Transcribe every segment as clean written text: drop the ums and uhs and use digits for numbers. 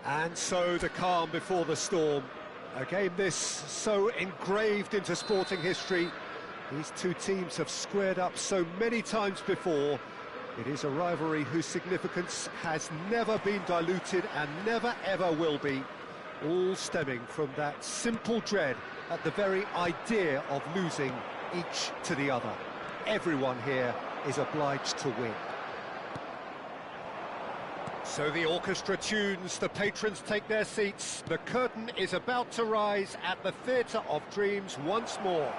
And so the calm before the storm. A game this so engraved into sporting history. These two teams have squared up so many times before. It is a rivalry whose significance has never been diluted and never ever will be. All stemming from that simple dread at the very idea of losing each to the other. Everyone here is obliged to win. So the orchestra tunes, the patrons take their seats. The curtain is about to rise at the Theatre of Dreams once more.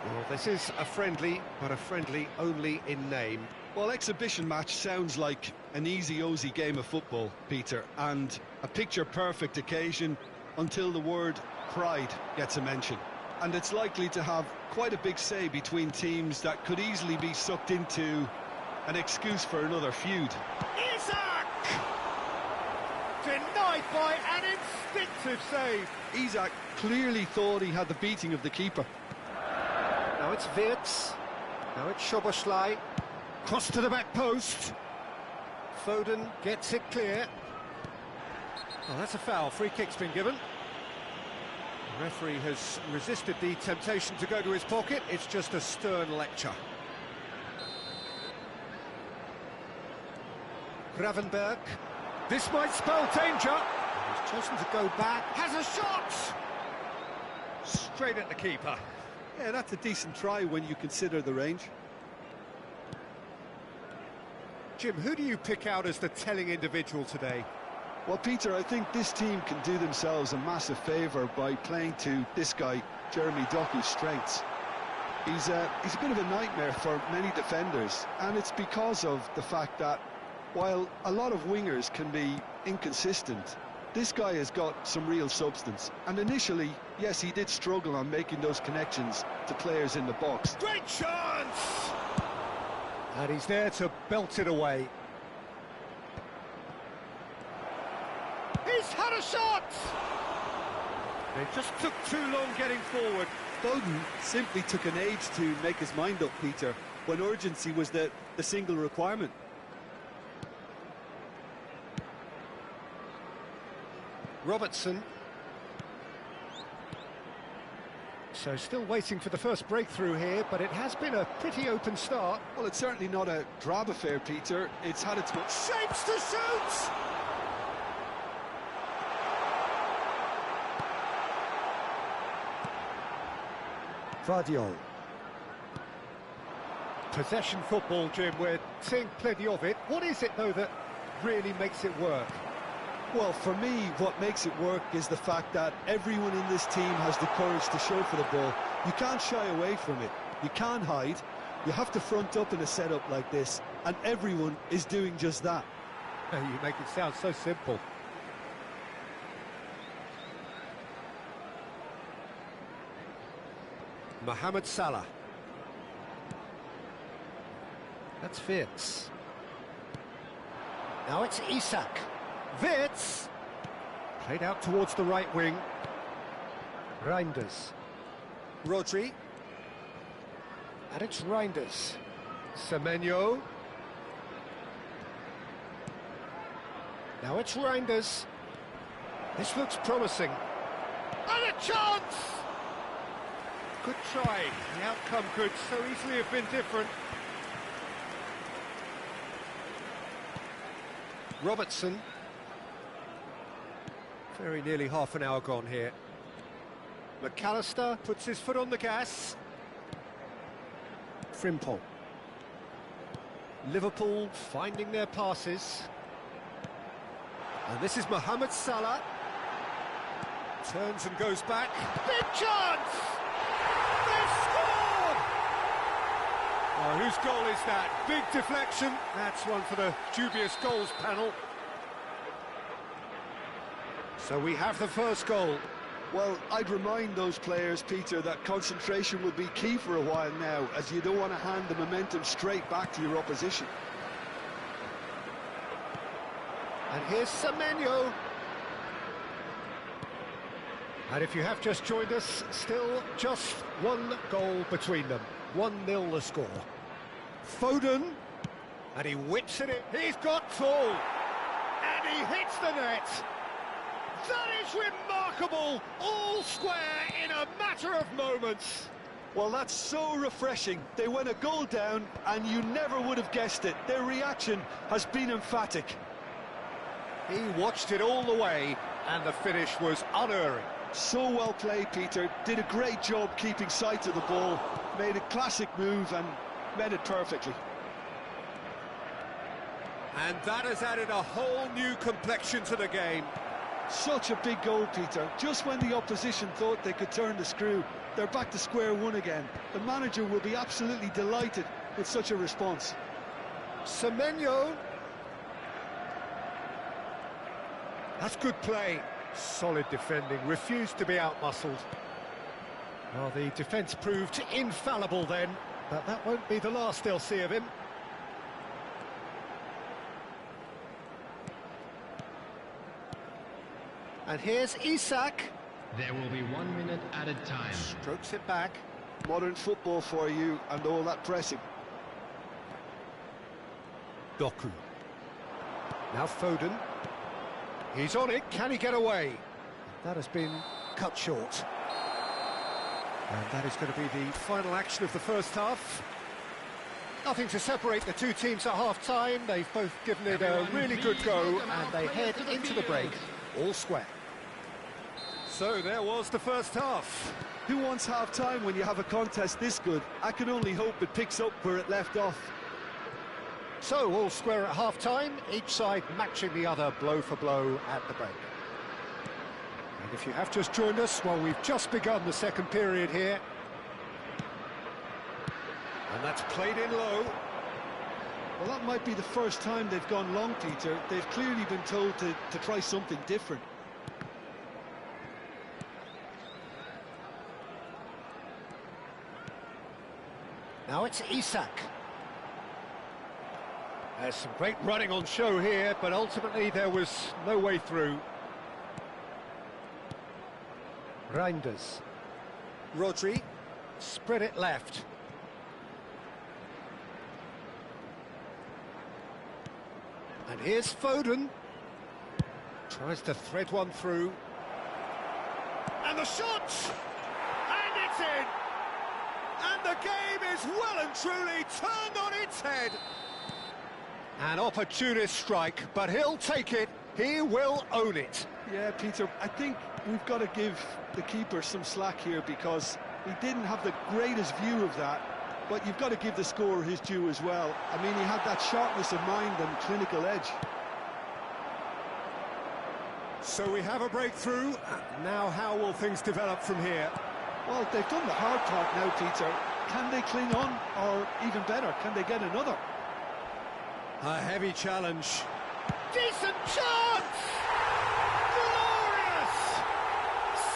Well, this is a friendly, but a friendly only in name. Well, exhibition match sounds like an easy-ozy game of football, Peter, and a picture-perfect occasion until the word pride gets a mention. And it's likely to have quite a big say between teams that could easily be sucked into an excuse for another feud. Isak! Denied by an instinctive save. Isak clearly thought he had the beating of the keeper. Now it's Wirtz. Now it's Szoboszlai. Cross to the back post. Foden gets it clear. Oh, that's a foul. Free kick's been given. The referee has resisted the temptation to go to his pocket. It's just a stern lecture. Gravenberg. This might spell danger. He's chosen to go back. Has a shot! Straight at the keeper. Yeah, that's a decent try when you consider the range. Jim, who do you pick out as the telling individual today? Well, Peter, I think this team can do themselves a massive favour by playing to this guy, Jeremy Doku's strengths. He's a bit of a nightmare for many defenders, and it's because of the fact that while a lot of wingers can be inconsistent, this guy has got some real substance. And initially, yes, he did struggle on making those connections to players in the box. Great chance! And he's there to belt it away. He's had a shot! It just took too long getting forward. Foden simply took an age to make his mind up, Peter, when urgency was the single requirement. Robertson. So still waiting for the first breakthrough here, but it has been a pretty open start. Well, it's certainly not a drab affair, Peter. It's had its... Shapes to shoot! Vardiol. Possession football, Jim, we're seeing plenty of it. What is it, though, that really makes it work? Well, for me, what makes it work is the fact that everyone in this team has the courage to show for the ball. You can't shy away from it. You can't hide. You have to front up in a setup like this, and everyone is doing just that. You make it sound so simple. Mohamed Salah. That's Wirtz. Now it's Isak. Wirtz! Played out towards the right wing. Reinders. Rodri. And it's Reinders. Semenyo. Now it's Reinders. This looks promising. And a chance! Good try. The outcome could so easily have been different. Robertson. Very nearly half an hour gone here. McAllister puts his foot on the gas. Frimpong. Liverpool finding their passes. And this is Mohamed Salah. Turns and goes back. Big chance! They've scored! Oh, whose goal is that? Big deflection. That's one for the dubious goals panel. So we have the first goal. Well, I'd remind those players, Peter, that concentration will be key for a while now, as you don't want to hand the momentum straight back to your opposition. And here's Semenyo. And if you have just joined us, still just one goal between them. 1-0 the score. Foden. And he whips it in. He's got full. And he hits the net. That is remarkable, all square in a matter of moments. Well, that's so refreshing. They went a goal down, and you never would have guessed it. Their reaction has been emphatic. He watched it all the way, and the finish was unerring. So well played, Peter. Did a great job keeping sight of the ball. Made a classic move and met it perfectly. And that has added a whole new complexion to the game. Such a big goal, Peter. Just when the opposition thought they could turn the screw, they're back to square one again. The manager will be absolutely delighted with such a response. Semenyo. That's good play. Solid defending, refused to be outmuscled. Well, the defence proved infallible then, but that won't be the last they'll see of him. And here's Isak. There will be 1 minute at a time. Strokes it back. Modern football for you and all that pressing. Doku. Now Foden. He's on it, can he get away? That has been cut short. And that is going to be the final action of the first half. Nothing to separate the two teams at half-time. They've both given it a really good go, and they head into the break all square. So there was the first half. Who wants half-time when you have a contest this good? I can only hope it picks up where it left off. So all square at half-time, each side matching the other blow for blow at the break. And if you have just joined us, well, we've just begun the second period here. And that's played in low. Well, that might be the first time they've gone long, Peter. They've clearly been told to try something different. Now it's Isak. There's some great running on show here, but ultimately there was no way through. Reinders. Rodri. Spread it left. And here's Foden. Tries to thread one through. And the shot! And it's in! And the game is well and truly turned on its head. An opportunist strike, but he'll take it. He will own it. Yeah, Peter, I think we've got to give the keeper some slack here because he didn't have the greatest view of that, but you've got to give the scorer his due as well. I mean, he had that sharpness of mind and clinical edge. So we have a breakthrough. Now how will things develop from here? Well, they've done the hard part now, Peter. Can they cling on, or even better, can they get another? A heavy challenge. Decent chance! Glorious!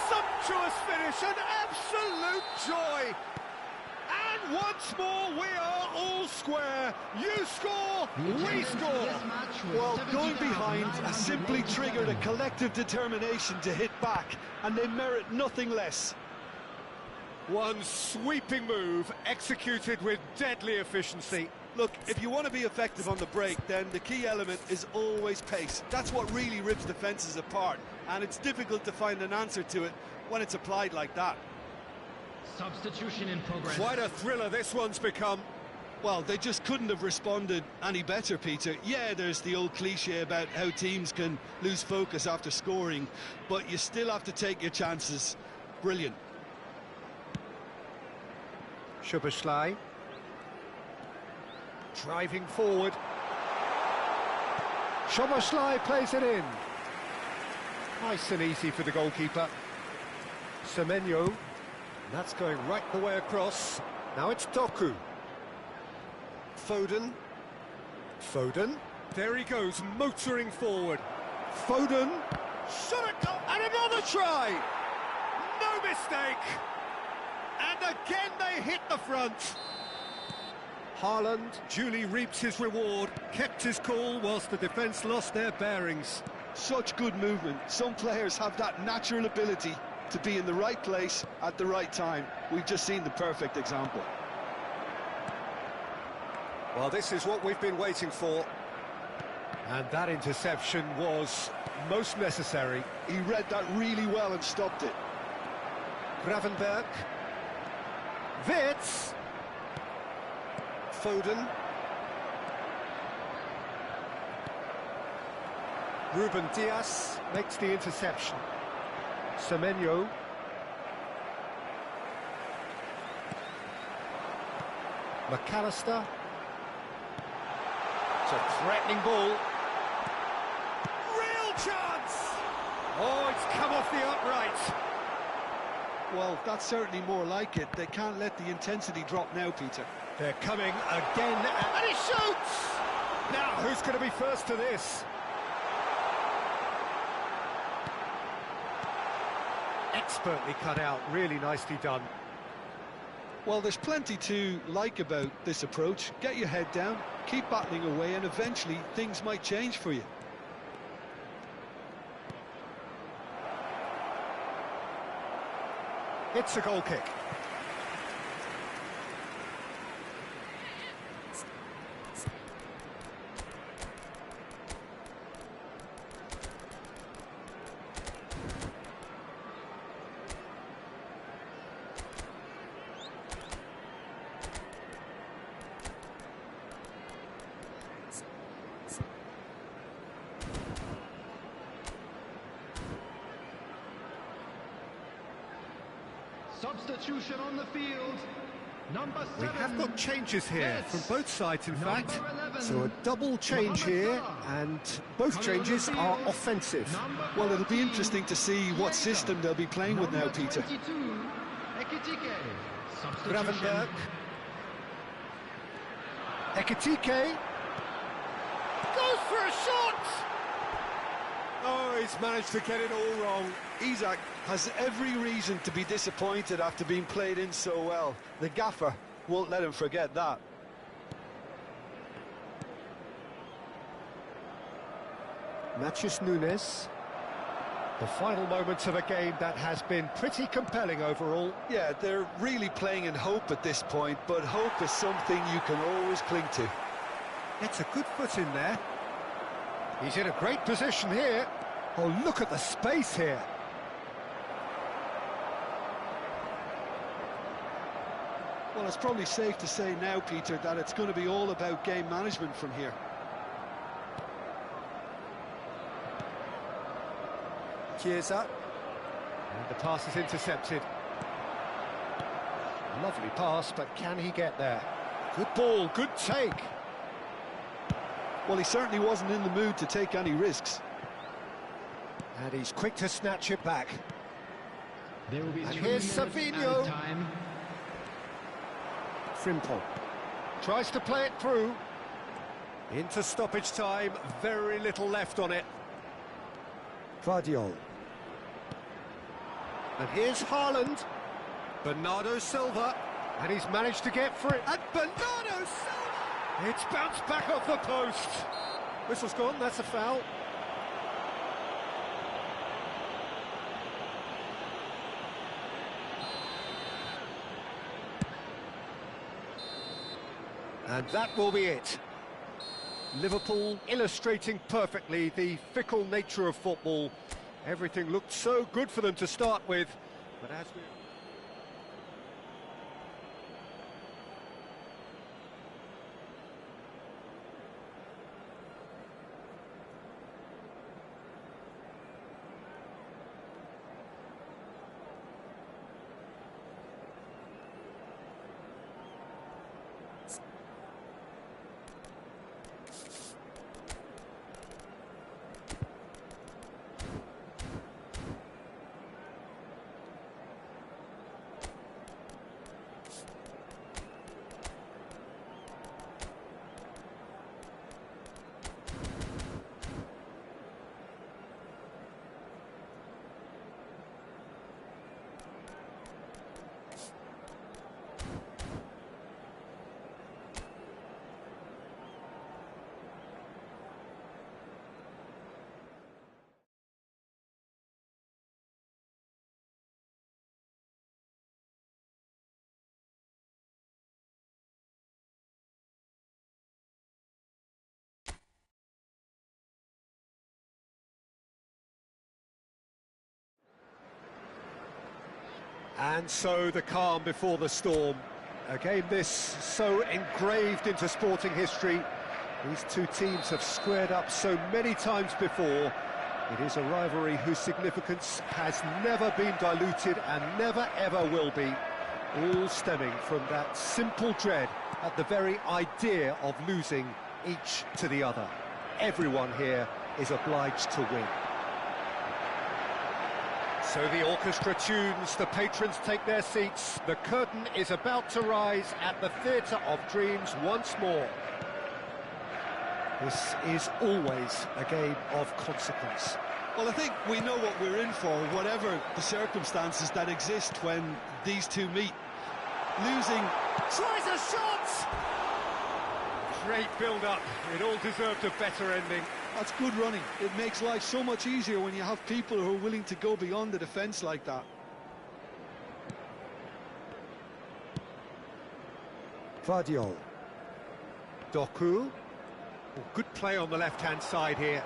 Sumptuous finish, an absolute joy! And once more we are all square. You score, we score. Well, going behind has simply triggered a collective determination to hit back, and they merit nothing less. One sweeping move executed with deadly efficiency. Look, if you want to be effective on the break, then the key element is always pace. That's what really rips defences apart, and it's difficult to find an answer to it when it's applied like that. Substitution in progress. Quite a thriller this one's become. Well, they just couldn't have responded any better, Peter. Yeah, there's the old cliche about how teams can lose focus after scoring, but you still have to take your chances. Brilliant. Szoboszlai. Driving forward. Szoboszlai plays it in. Nice and easy for the goalkeeper. Semenyo. That's going right the way across. Now it's Doku. Foden. Foden. There he goes, motoring forward. Foden. Shot it, and another try! No mistake! And again they hit the front. Haaland duly reaps his reward, kept his cool whilst the defence lost their bearings. Such good movement. Some players have that natural ability to be in the right place at the right time. We've just seen the perfect example. Well, this is what we've been waiting for. And that interception was most necessary. He read that really well and stopped it. Gravenberg. Wits. Foden. Ruben Dias makes the interception. Semenyo. McAllister. It's a threatening ball. Real chance! Oh, it's come off the upright. Well, that's certainly more like it. They can't let the intensity drop now, Peter. They're coming again, and he shoots! Now, who's going to be first to this? Expertly cut out, really nicely done. Well, there's plenty to like about this approach. Get your head down, keep battling away, and eventually things might change for you. It's a goal kick. Substitution on the field. Number 7. We have got changes here Yes. from both sides, in Number fact. 11. So a double change here, and both changes are offensive. Well, it'll be interesting to see what system they'll be playing with now, Peter. 22, Ekitike. Gravenberg. Ekitike. Goes for a shot! Oh, he's managed to get it all wrong. Isak has every reason to be disappointed after being played in so well. The gaffer won't let him forget that. Matheus Nunes. The final moments of a game that has been pretty compelling overall. Yeah, they're really playing in hope at this point, but hope is something you can always cling to. Gets a good foot in there. He's in a great position here. Oh, look at the space here. Well, it's probably safe to say now, Peter, that it's going to be all about game management from here. Chiesa. And the pass is intercepted. Lovely pass, but can he get there? Good ball, good take. Well, he certainly wasn't in the mood to take any risks. And he's quick to snatch it back. There will be And 3 here's minutes Savinho. added time. Frimpong tries to play it through. Into stoppage time, very little left on it. Guardiol. And here's Haaland. Bernardo Silva. And he's managed to get free. And Bernardo Silva! It's bounced back off the post. Whistle's gone, that's a foul. And that will be it. Liverpool illustrating perfectly the fickle nature of football. Everything looked so good for them to start with, but as we... And so the calm before the storm. A game this so engraved into sporting history. These two teams have squared up so many times before. It is a rivalry whose significance has never been diluted and never ever will be. All stemming from that simple dread at the very idea of losing each to the other. Everyone here is obliged to win. So the orchestra tunes, the patrons take their seats. The curtain is about to rise at the Theatre of Dreams once more. This is always a game of consequence. Well, I think we know what we're in for, whatever the circumstances that exist when these two meet. Losing... Tries a shot! Great build-up. It all deserved a better ending. That's good running. It makes life so much easier when you have people who are willing to go beyond the defence like that. Vardiol. Doku. Oh, good play on the left-hand side here.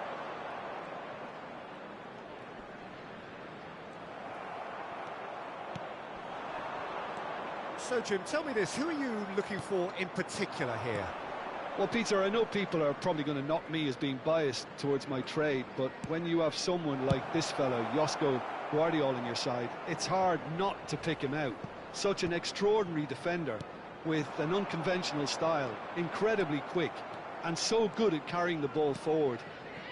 So, Jim, tell me this, who are you looking for in particular here? Well, Peter, I know people are probably going to knock me as being biased towards my trade, but when you have someone like this fellow, Josko Guardiola, on your side, it's hard not to pick him out. Such an extraordinary defender with an unconventional style, incredibly quick, and so good at carrying the ball forward.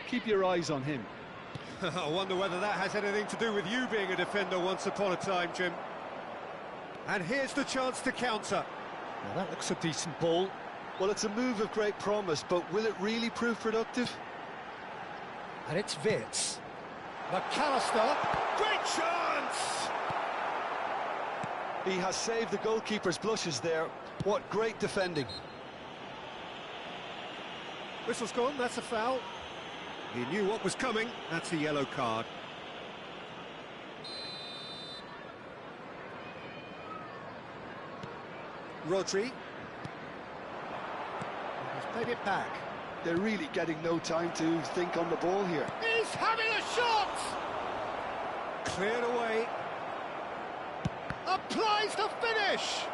Keep your eyes on him. I wonder whether that has anything to do with you being a defender once upon a time, Jim. And here's the chance to counter. Now that looks a decent ball. Well, it's a move of great promise, but will it really prove productive? And it's Wits. McAllister. Great chance! He has saved the goalkeeper's blushes there. What great defending. Whistle's gone, that's a foul. He knew what was coming, that's a yellow card. Rodri. He's played it back. They're really getting no time to think on the ball here. He's having a shot! Cleared away. Applies the finish!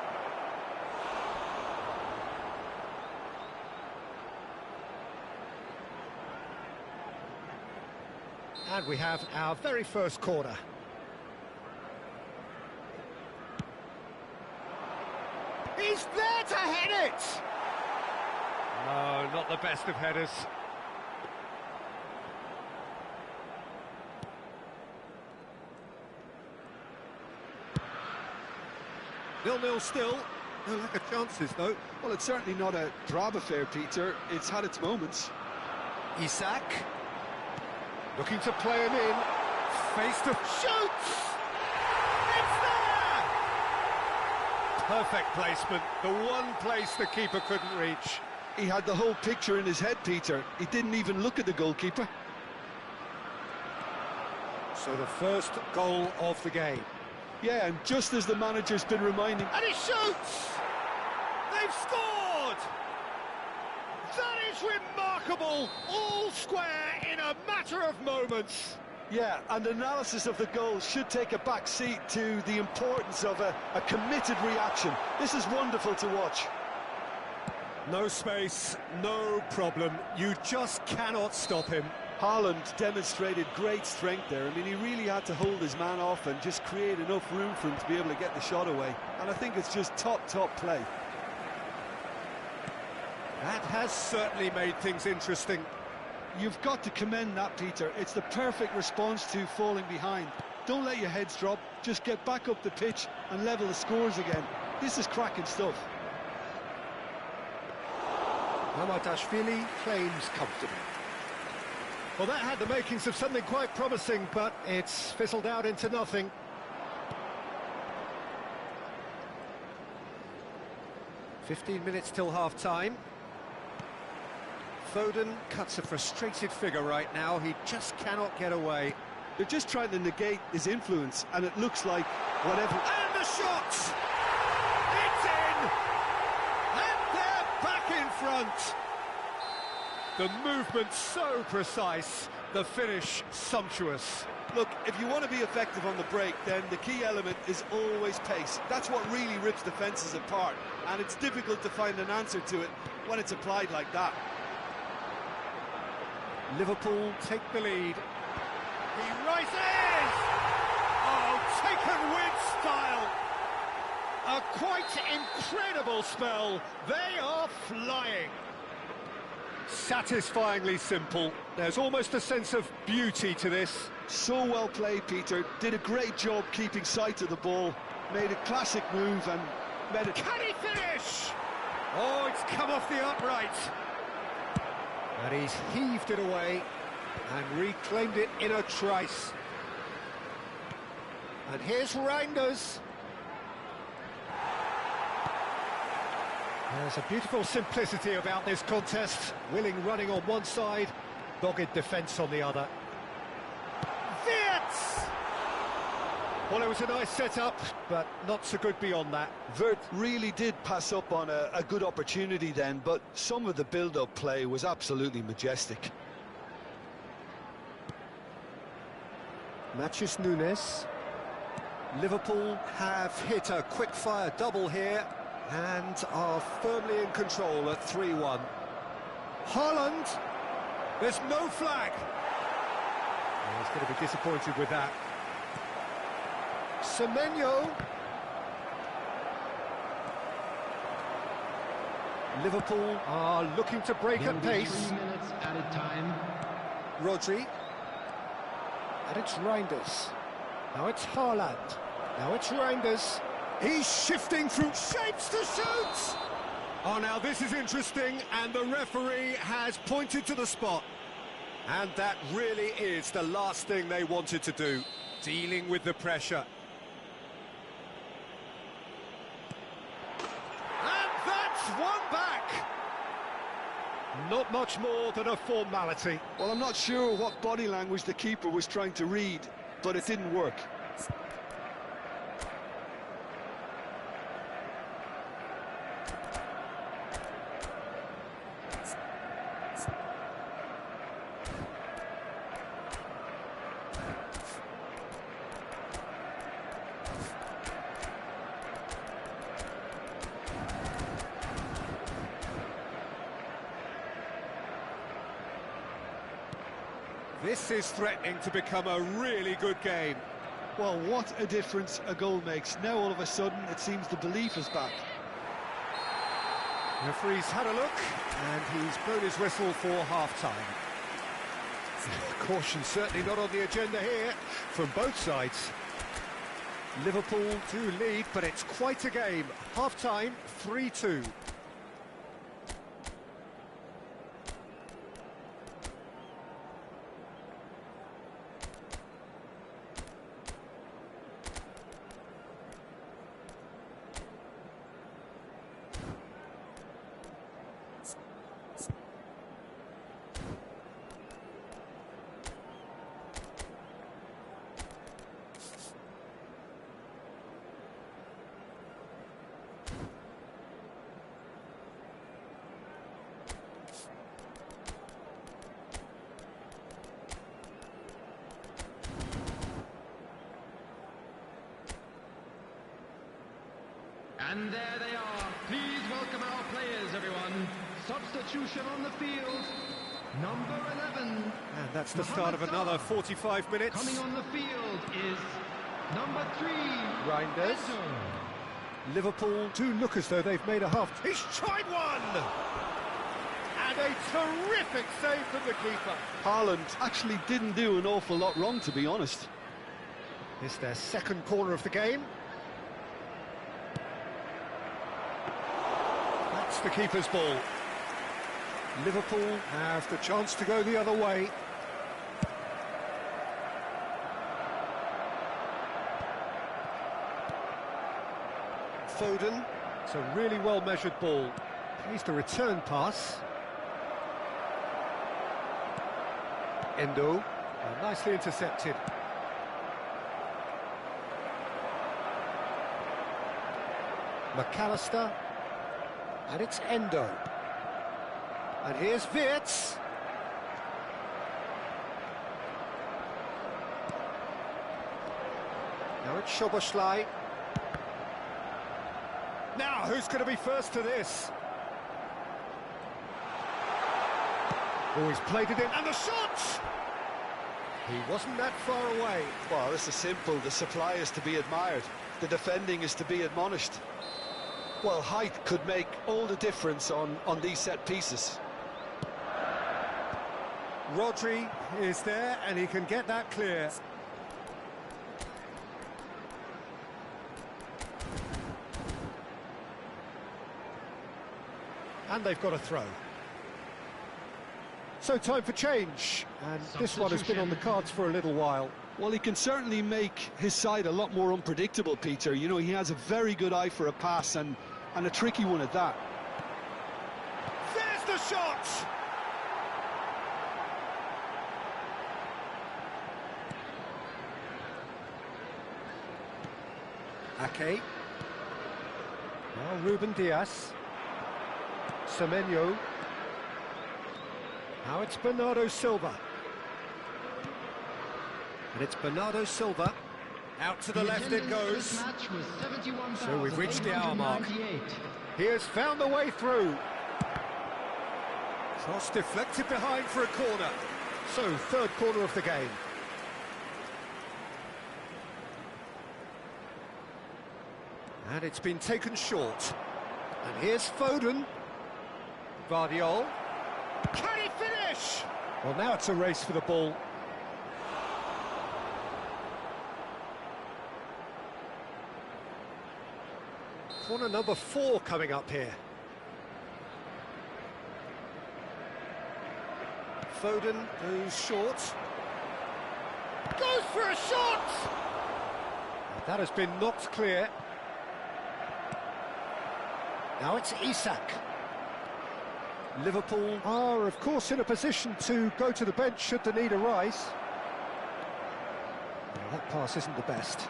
And we have our very first corner. He's there to head it! No, not the best of headers. 0-0 still. No lack of chances, though. Well, it's certainly not a drab affair, Peter. It's had its moments. Isak. Looking to play him in. Face to... Shoots! It's there! Perfect placement. The one place the keeper couldn't reach. He had the whole picture in his head, Peter. He didn't even look at the goalkeeper. So the first goal of the game. Yeah, and just as the manager's been reminding... And he shoots! They've scored! That is remarkable! All square in a matter of moments. Yeah, and analysis of the goal should take a back seat to the importance of a committed reaction. This is wonderful to watch. No space, no problem. You just cannot stop him. Haaland demonstrated great strength there. I mean, he really had to hold his man off and just create enough room for him to be able to get the shot away. And I think it's just top play. That has certainly made things interesting. You've got to commend that, Peter. It's the perfect response to falling behind. Don't let your heads drop. Just get back up the pitch and level the scores again. This is cracking stuff. Mamardashvili claims comfortably. Well, that had the makings of something quite promising, but it's fizzled out into nothing. "15 minutes till half-time. Foden cuts a frustrated figure right now. He just cannot get away. They're just trying to negate his influence, and it looks like whatever... And the shot! It's in! And they're back in front! The movement so precise, the finish sumptuous. Look, if you want to be effective on the break, then the key element is always pace. That's what really rips defences apart, and it's difficult to find an answer to it when it's applied like that. Liverpool take the lead. He rises! Oh, taken with style! A quite incredible spell. They are flying. Satisfyingly simple. There's almost a sense of beauty to this. So well played, Peter. Did a great job keeping sight of the ball. Made a classic move and made it... Can he finish? Oh, it's come off the upright. And he's heaved it away and reclaimed it in a trice. And here's Reinders. There's a beautiful simplicity about this contest. Willing running on one side, dogged defence on the other. Wirtz! Well, it was a nice setup, but not so good beyond that. Wirtz really did pass up on a good opportunity then, but some of the build-up play was absolutely majestic. Matches Nunes. Liverpool have hit a quick-fire double here and are firmly in control at 3-1. Haaland! There's no flag! He's going to be disappointed with that. Semenyo. Liverpool are looking to break at pace. 3 minutes added time. Rodri. And it's Reinders. Now it's Haaland. Now it's Reinders. He's shifting through shapes to shoot! Oh, now this is interesting, and the referee has pointed to the spot. And that really is the last thing they wanted to do, dealing with the pressure. And that's one back! Not much more than a formality. Well, I'm not sure what body language the keeper was trying to read, but it didn't work. This is threatening to become a really good game. Well, what a difference a goal makes. Now all of a sudden it seems the belief is back. Referee's had a look and he's blown his whistle for half-time. Caution certainly not on the agenda here from both sides. Liverpool do lead, but it's quite a game. Half-time, 3-2. And there they are. Please welcome our players, everyone. Substitution on the field. Number 11. And that's the start of another 45 minutes. Coming on the field is number 3. Reinders. Santo. Liverpool do look as though they've made a half. He's tried one! And a terrific save from the keeper. Haaland actually didn't do an awful lot wrong, to be honest. It's their second corner of the game. That's the keeper's ball. Liverpool have the chance to go the other way. Foden. It's a really well-measured ball. Plays the return pass. Endo. Nicely intercepted. McAllister. And it's Endo. And here's Wirtz. it's Szoboszlai. Now, who's going to be first to this? Oh, he's played it in, and the shot! He wasn't that far away. Well, this is simple. The supply is to be admired. The defending is to be admonished. Well, height could make all the difference on these set pieces. Rodri is there, and he can get that clear. And they've got a throw. So time for change, and this one has been on the cards for a little while. Well, he can certainly make his side a lot more unpredictable, Peter. You know, he has a very good eye for a pass, and a tricky one at that. There's the shot! Ake. Now Ruben Diaz. Semenyo. Now it's Bernardo Silva. And it's Bernardo Silva. Out to the left it goes. So we've reached the hour mark. He has found the way through. Cross deflected behind for a corner. So, third corner of the game. And it's been taken short. And here's Foden. Vardiol. Can he finish? Well, now it's a race for the ball. Corner number 4 coming up here. Foden goes short. Goes for a shot! That has been knocked clear. Now it's Isak. Liverpool are, of course, in a position to go to the bench should the need arise. Well, that pass isn't the best.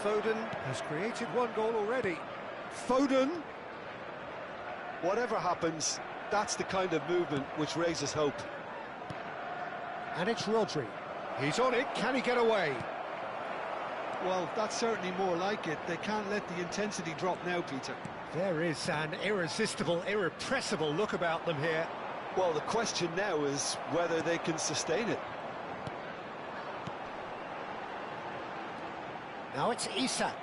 Foden has created one goal already. Foden! Whatever happens, that's the kind of movement which raises hope. And it's Rodri. He's on it. Can he get away? Well, that's certainly more like it. They can't let the intensity drop now, Peter. There is an irresistible, irrepressible look about them here. Well, the question now is whether they can sustain it. Now it's Isak.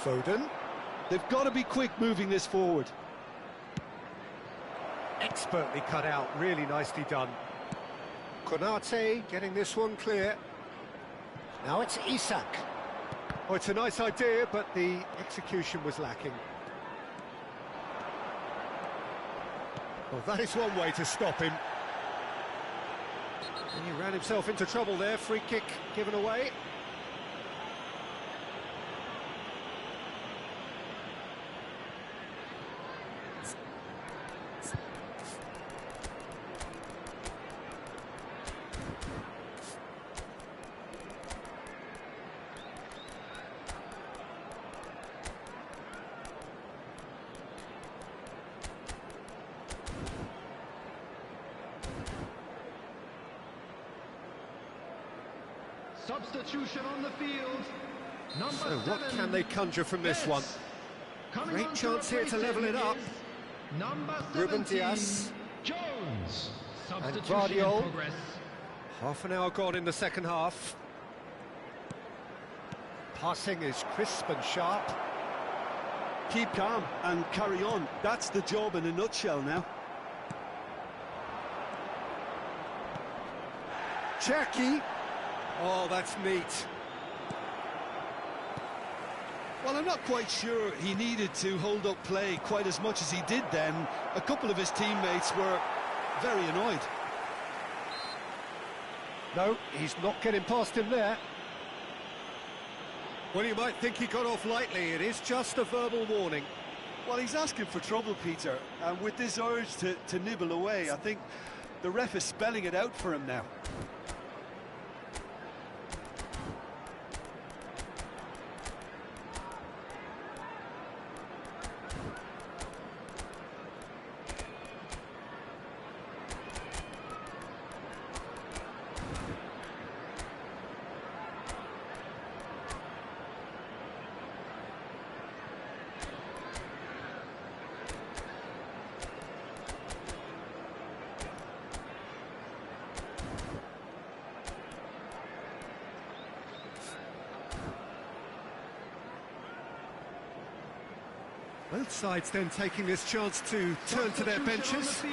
Foden. They've got to be quick moving this forward. Expertly cut out, really nicely done. Konate getting this one clear. Now it's Isak. Oh, it's a nice idea, but the execution was lacking. Well, that is one way to stop him. And he ran himself into trouble there. Free kick given away. Substitution on the field. Number So what 7. can they conjure from this one? Great chance here to level it up. Number Ruben 17, Diaz. Jones. And Substitution Vardiol. in progress. Half an hour gone in the second half. Passing is crisp and sharp. Keep calm and carry on. That's the job in a nutshell now. Cherki. Oh, that's neat. Well, I'm not quite sure he needed to hold up play quite as much as he did then. A couple of his teammates were very annoyed. No, he's not getting past him there. Well, you might think he got off lightly. It is just a verbal warning. Well, he's asking for trouble, Peter, and with this urge to nibble away, I think the ref is spelling it out for him now. Both sides then taking this chance to turn to their benches.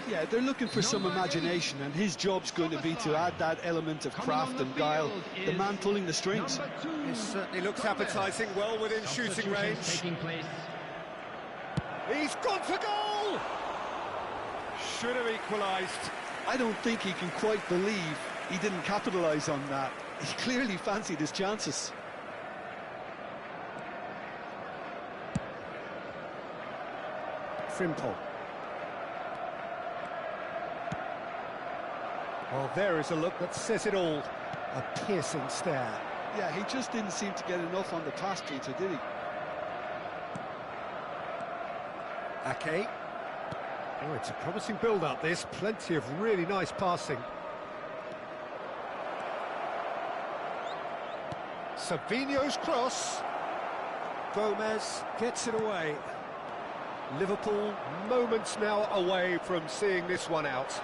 Yeah, they're looking for some imagination, and his job's going to be to add that element of craft and guile, the man pulling the strings. It certainly looks appetising, well within shooting range. He's gone for goal! Should have equalised. I don't think he can quite believe he didn't capitalise on that. He clearly fancied his chances. Frimpong. Well, there is a look that says it all. A piercing stare. Yeah, he just didn't seem to get enough on the pass, Peter, did he? Ake. Oh, it's a promising build-up, this. Plenty of really nice passing. Savinho's cross. Gomez gets it away. Liverpool moments now away from seeing this one out.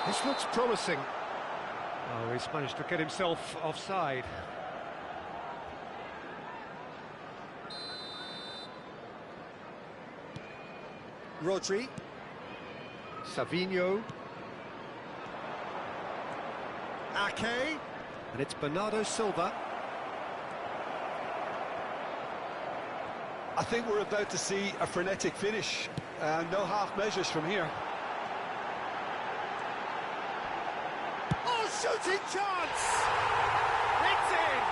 This looks promising. Oh, he's managed to get himself offside. Rodri. Savinho. Ake. And it's Bernardo Silva. I think we're about to see a frenetic finish. No half measures from here. Oh, shooting chance! It's in!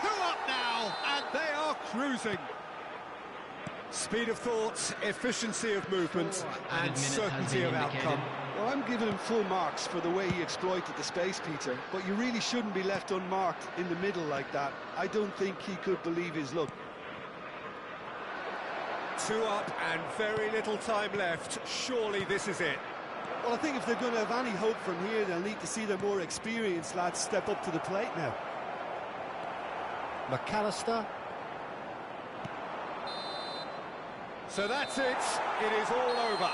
2 up now, and they are cruising. Speed of thought, efficiency of movement, and certainty of outcome. Well, I'm giving him full marks for the way he exploited the space, Peter, but you really shouldn't be left unmarked in the middle like that. I don't think he could believe his luck. 2 up and very little time left. Surely this is it. Well, I think if they're going to have any hope from here, they'll need to see their more experienced lads step up to the plate now. McAllister. So that's it. It is all over.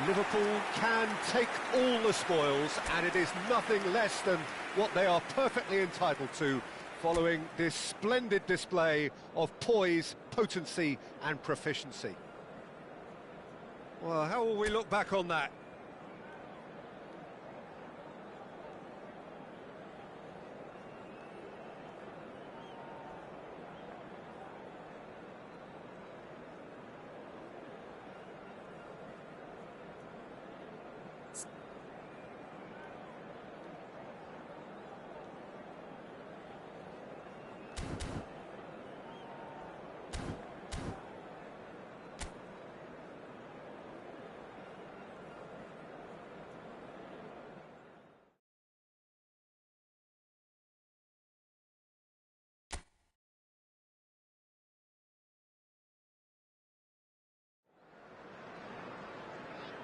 Liverpool can take all the spoils, and it is nothing less than what they are perfectly entitled to, following this splendid display of poise, potency and proficiency. Well, how will we look back on that?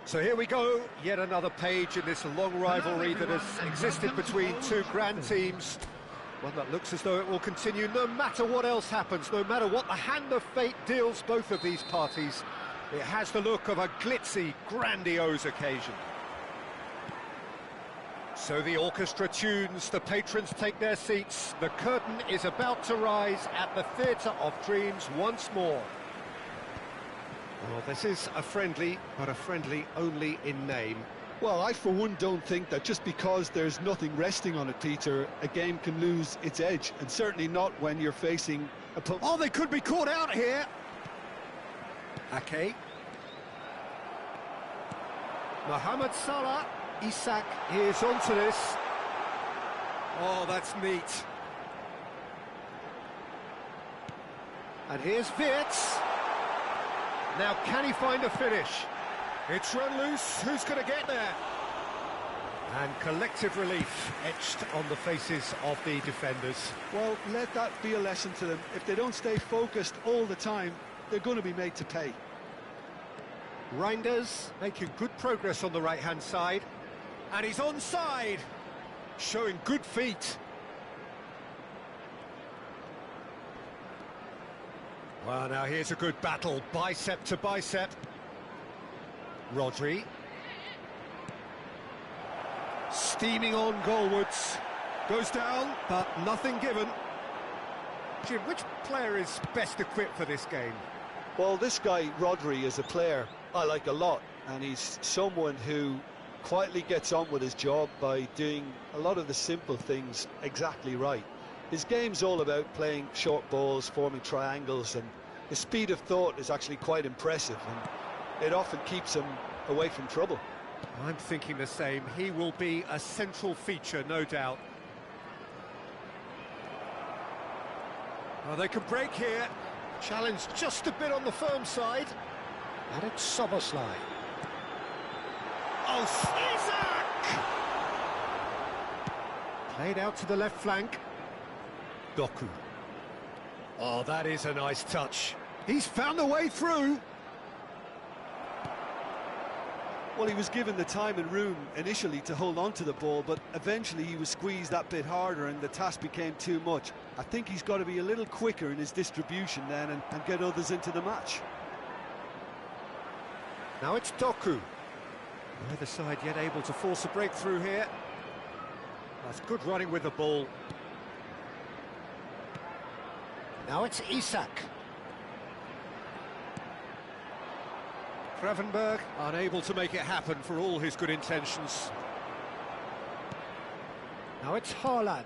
So here we go, yet another page in this long rivalry that has existed between two grand teams. One that looks as though it will continue no matter what else happens, no matter what the hand of fate deals both of these parties. It has the look of a glitzy, grandiose occasion. So the orchestra tunes, the patrons take their seats. The curtain is about to rise at the Theatre of Dreams once more. Well, this is a friendly, but a friendly only in name. Well, I for one don't think that just because there's nothing resting on it, Peter, a game can lose its edge, and certainly not when you're facing a... Oh, they could be caught out here! Ake. Mohamed Salah. Isak is onto this. Oh, that's neat. And here's Wirtz. Now, can he find a finish? It's run loose. Who's going to get there? And collective relief etched on the faces of the defenders. Well, let that be a lesson to them. If they don't stay focused all the time, they're going to be made to pay. Reinders making good progress on the right-hand side. And he's onside, showing good feet. Well, now here's a good battle, bicep to bicep. Rodri. Steaming on goalwards. Goes down, but nothing given. Jim, which player is best equipped for this game? Well, this guy, Rodri, is a player I like a lot, and he's someone who quietly gets on with his job by doing a lot of the simple things exactly right. His game's all about playing short balls, forming triangles, and his speed of thought is actually quite impressive, and it often keeps him away from trouble. I'm thinking the same. He will be a central feature, no doubt. Well, they can break here. Challenge just a bit on the firm side. And it's Soboslai. Oh, Isaac! Played out to the left flank. Doku. Oh, that is a nice touch. He's found a way through. Well, he was given the time and room initially to hold on to the ball, but eventually he was squeezed that bit harder and the task became too much. I think he's got to be a little quicker in his distribution then and get others into the match. Now it's Doku. Neither side yet able to force a breakthrough here. That's good running with the ball. Now it's Isak. Gravenberg unable to make it happen for all his good intentions. Now it's Haaland.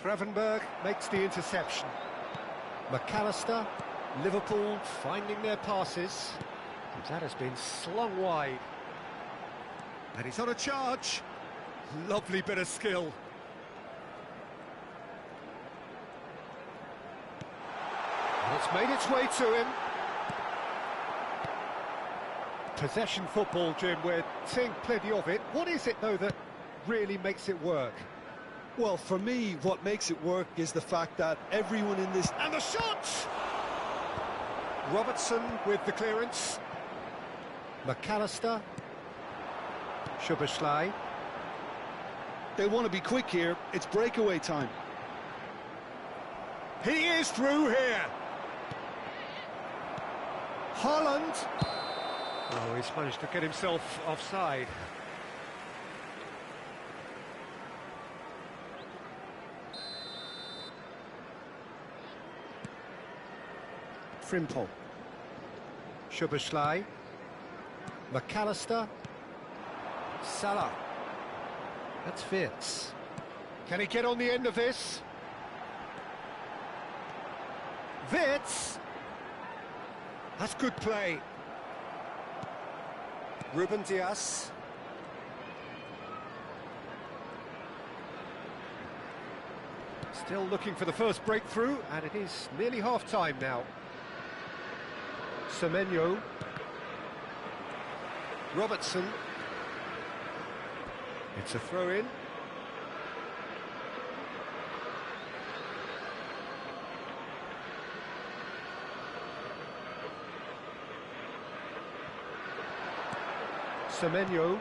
Gravenberg makes the interception. McAllister, Liverpool finding their passes. And that has been slung wide. And he's on a charge. Lovely bit of skill. And it's made its way to him. Possession football, Jim, we're seeing plenty of it. What is it, though, that really makes it work? Well, for me, what makes it work is the fact that everyone in this... And the shot! Robertson with the clearance. McAllister. Szoboszlai. They want to be quick here. It's breakaway time. He is through here. Haaland. Oh, he's managed to get himself offside. Frimpong. Szoboszlai. McAllister. Salah. That's Wirtz. Can he get on the end of this? Wirtz. That's good play. Ruben Dias. Still looking for the first breakthrough, and it is nearly half-time now. Semenyo. Robertson. It's a throw-in. Semenyo.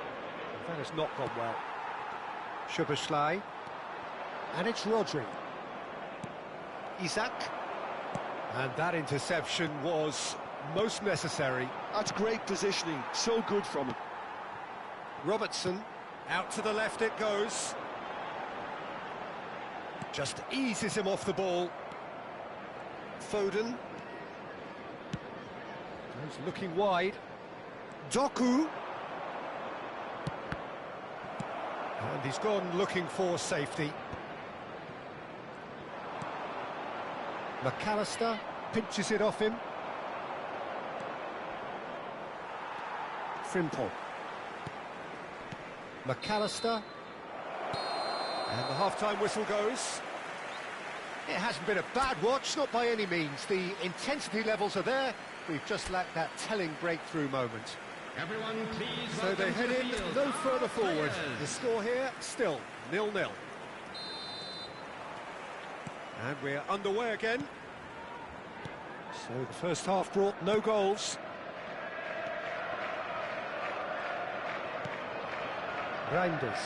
That has not gone well. Szoboszlai. And it's Rodri. Isak. And that interception was most necessary. That's great positioning. So good from him. Robertson. Out to the left it goes. Just eases him off the ball. Foden. Goes looking wide. Doku. And he's gone looking for safety. McAllister pinches it off him. Frimpong. McAllister. And the half-time whistle goes. It hasn't been a bad watch, not by any means. The intensity levels are there. We've just lacked that telling breakthrough moment. Everyone, please. So they head in no further forward. The score here, still 0-0. And we're underway again. So the first half brought no goals. Reinders.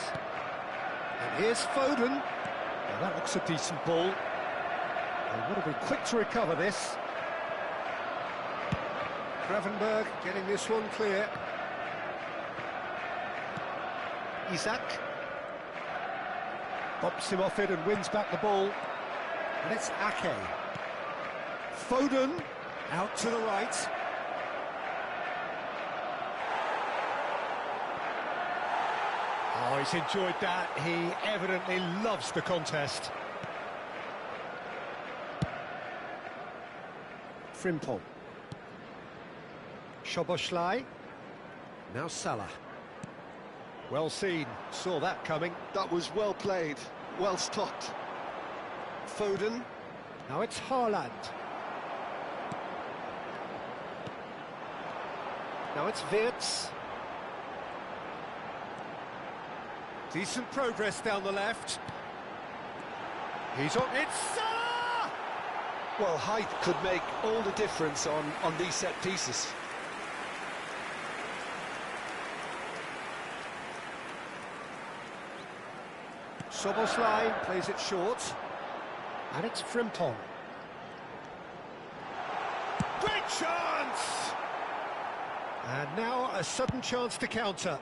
And here's Foden. Well, that looks a decent ball. They would have been quick to recover this. Gravenberg getting this one clear. Isak. Bops him off it and wins back the ball. And it's Ake. Foden, out to the right. Oh, he's enjoyed that. He evidently loves the contest. Frimpong. Szoboszlai. Now Salah. Well seen, saw that coming. That was well played, well stopped. Foden. Now it's Haaland. Now it's Wirtz. Decent progress down the left. He's on. It's Salah! Well, height could make all the difference on these set pieces. Szoboszlai plays it short. And it's Frimpong. Great chance! And now a sudden chance to counter.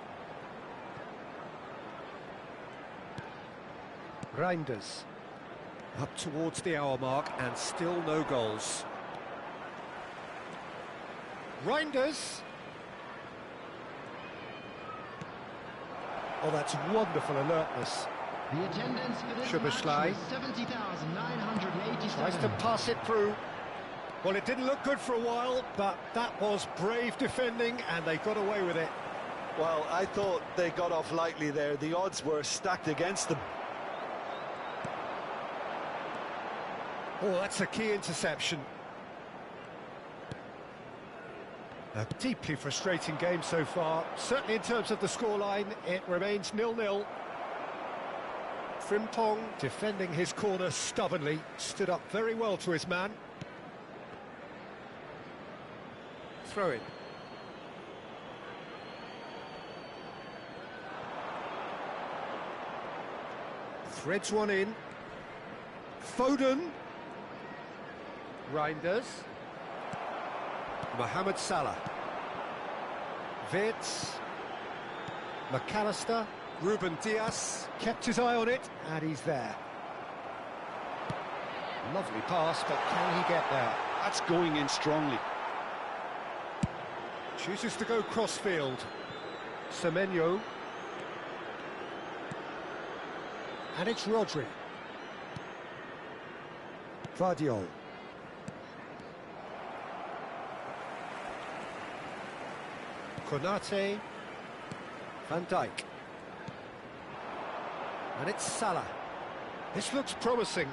Reinders. Up towards the hour mark and still no goals. Reinders. Oh, that's wonderful alertness. The attendance for this Szoboszlai match was 70,987. tries to pass it through. Well, it didn't look good for a while, but that was brave defending and they got away with it. Well, I thought they got off lightly there. The odds were stacked against them. Oh, that's a key interception. A deeply frustrating game so far. Certainly in terms of the scoreline, it remains 0-0. Frimpong defending his corner stubbornly, stood up very well to his man. Throw in. Threads one in. Foden. Reinders. Mohamed Salah. Wirtz. McAllister. Ruben Dias kept his eye on it, and he's there. Lovely pass, but can he get there? That's going in strongly. Chooses to go crossfield. Semenyo. And it's Rodri. Vardiol. Konate. Van Dijk. And it's Salah. This looks promising.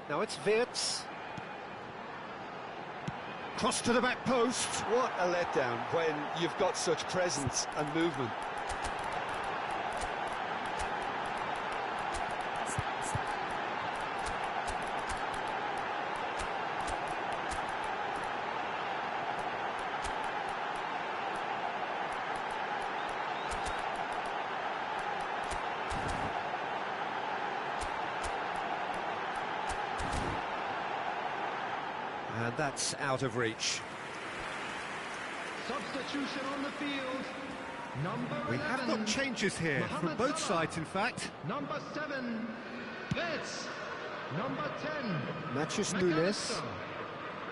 Now it's Wirtz. Cross to the back post. What a letdown when you've got such presence and movement. And that's out of reach. Substitution on the field. Number 11. We have got changes here from Mohamed both Salah. sides, in fact. Number 7, Wirtz. Number 10, Matthews McAllister. Nunes.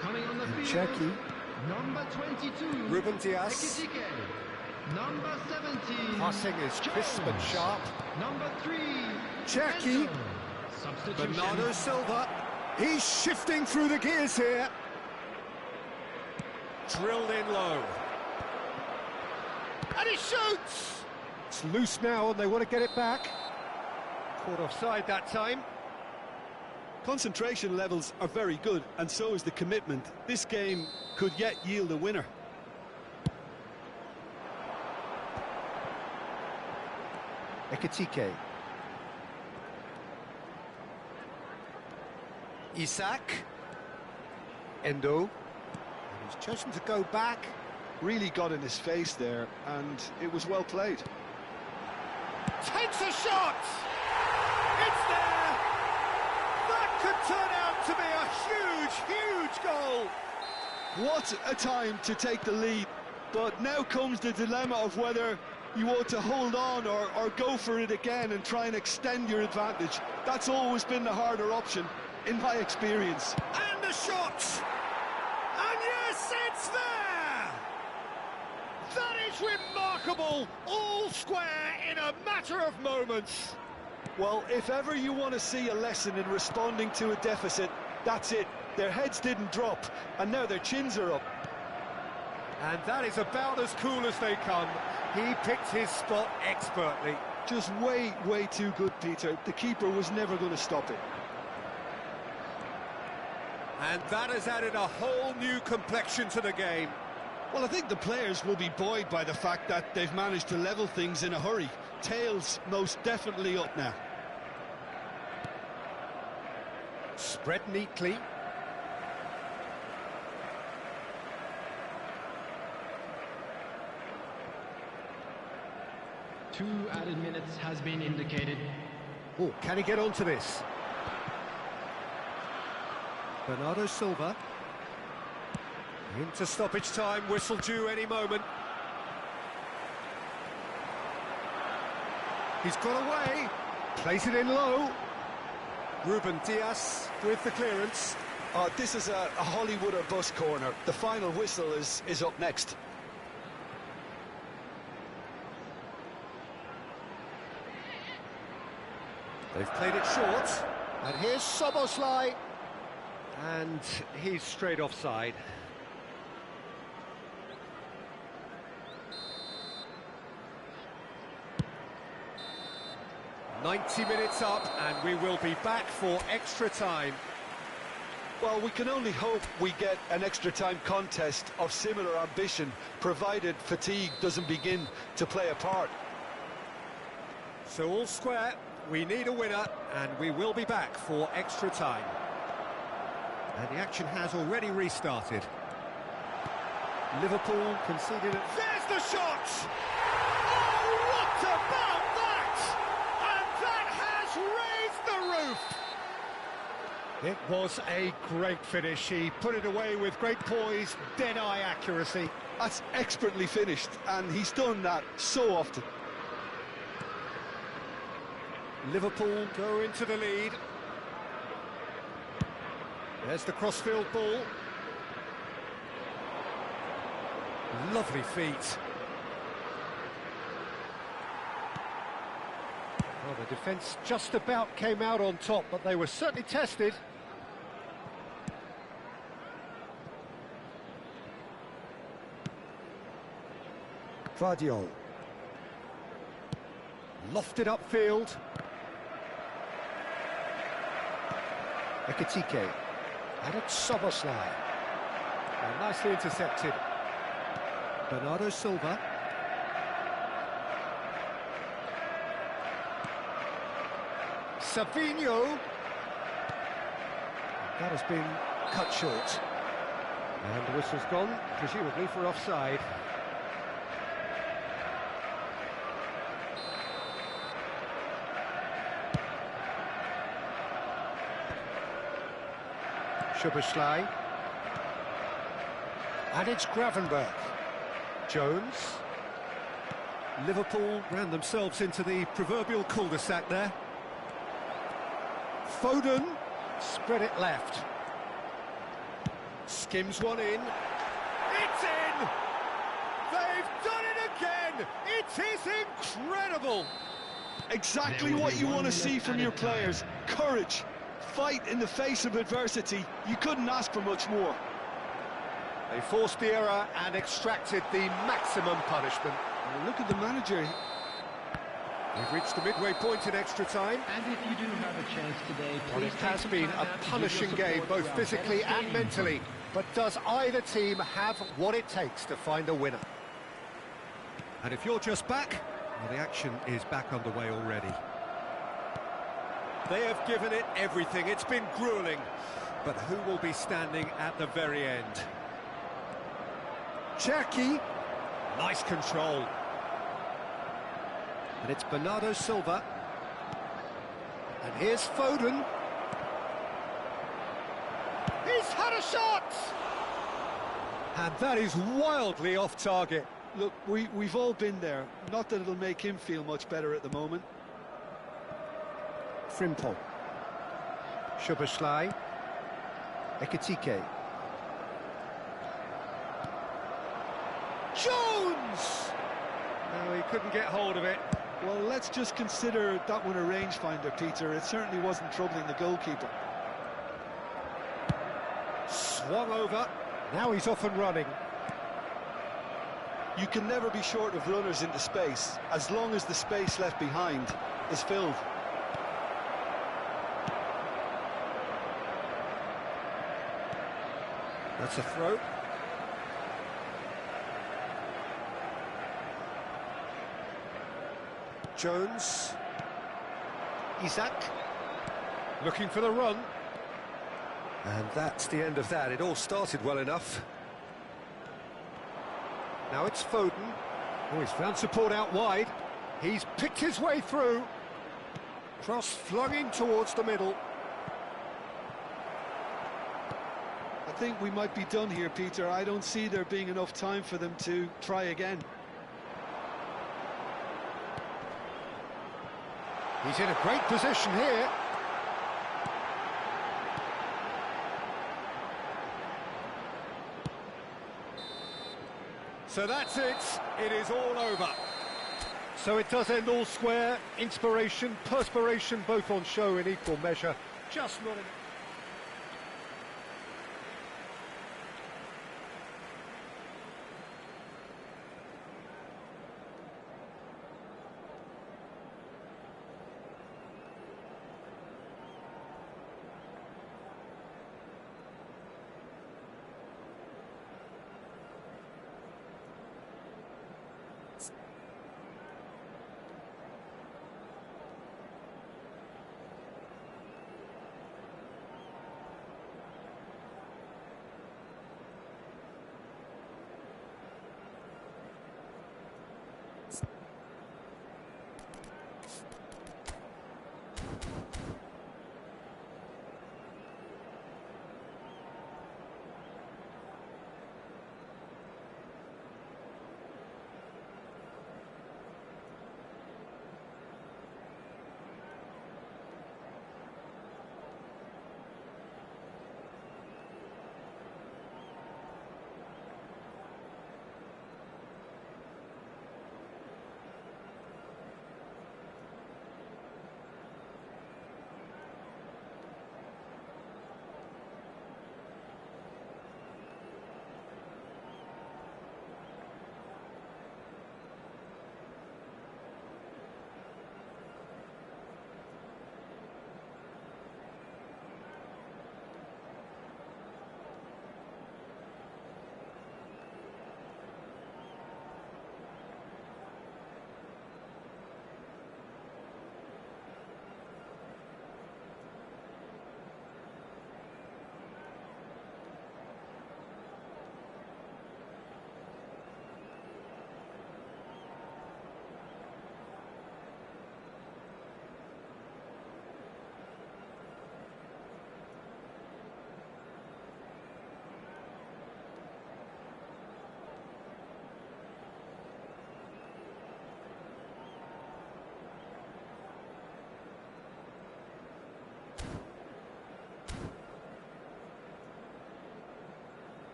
Coming on the field. Cherki. Number 22, Ruben Dias. Ekitike. Number 17, Passing is crisp and sharp. Number 3, Cherki. Santo. Substitution. Bernardo Silva. He's shifting through the gears here. Drilled in low. And he shoots! It's loose now and they want to get it back. Caught offside that time. Concentration levels are very good, and so is the commitment. This game could yet yield a winner. Ekitike. Isak. Endo. And he's chosen to go back. Really got in his face there, and it was well played. Takes a shot! It's there! That could turn out to be a huge, huge goal! What a time to take the lead, but now comes the dilemma of whether you want to hold on or go for it again and try and extend your advantage. That's always been the harder option. in my experience. And the shot! And yes, it's there! That is remarkable! All square in a matter of moments. Well, if ever you want to see a lesson in responding to a deficit, that's it. Their heads didn't drop, and now their chins are up. And that is about as cool as they come. He picked his spot expertly. Just way, way too good, Peter. The keeper was never going to stop it. And that has added a whole new complexion to the game. Well, I think the players will be buoyed by the fact that they've managed to level things in a hurry. Tails most definitely up now. Spread neatly. Two added minutes has been indicated. Oh, can he get onto this? Bernardo Silva. Into stoppage time, whistle due any moment. He's got away. Plays it in low. Ruben Diaz with the clearance. This is a Hollywood or bus corner. The final whistle is up next. They've played it short. And here's Soboslai. And he's straight offside. "90 minutes up, and we will be back for extra time." Well, we can only hope we get an extra time contest of similar ambition, provided fatigue doesn't begin to play a part. So all square, we need a winner, and we will be back for extra time. And the action has already restarted. Liverpool conceded it. There's the shot! Oh, what about that? And that has raised the roof! It was a great finish. He put it away with great poise, dead-eye accuracy. That's expertly finished, and he's done that so often. Liverpool go into the lead. There's the crossfield ball. Lovely feet. Well, the defence just about came out on top, but they were certainly tested. Vardiol. Lofted upfield. Ekitike. And it's Soboslai. And nicely intercepted. Bernardo Silva. Savinho. That has been cut short. And the whistle's gone, presumably for offside. Szoboszlai. And it's Gravenberch. Jones. Liverpool ran themselves into the proverbial cul-de-sac there. Foden spread it left. Skims one in. It's in! They've done it again! It is incredible! Exactly what you want to see from your players. Courage. Fight in the face of adversity. You couldn't ask for much more. They forced the error and extracted the maximum punishment. Well, look at the manager. We've reached the midway point in extra time. And if you do have a chance today, Well, it please has take been some a time out to give punishing your game, support both to our physically best and game. mentally. But does either team have what it takes to find a winner? And if you're just back, well, the action is back underway already. They have given it everything. It's been grueling. But who will be standing at the very end? Cherki. Nice control. And it's Bernardo Silva. And here's Foden. He's had a shot! And that is wildly off target. Look, we've all been there. Not that it'll make him feel much better at the moment. Frimpong. Szoboszlai. Ekitike. Jones! No, he couldn't get hold of it. Well, let's just consider that one a rangefinder, Peter. It certainly wasn't troubling the goalkeeper. Swung over. Now he's off and running. You can never be short of runners into space, as long as the space left behind is filled. That's a throw. Jones. Isak. Looking for the run. And that's the end of that. It all started well enough. Now it's Foden. Oh, he's found support out wide. He's picked his way through. Cross flung in towards the middle. I think we might be done here, Peter. I don't see there being enough time for them to try again. He's in a great position here. So that's it. It is all over. So it does end all square. Inspiration, perspiration, both on show in equal measure. Just not enough.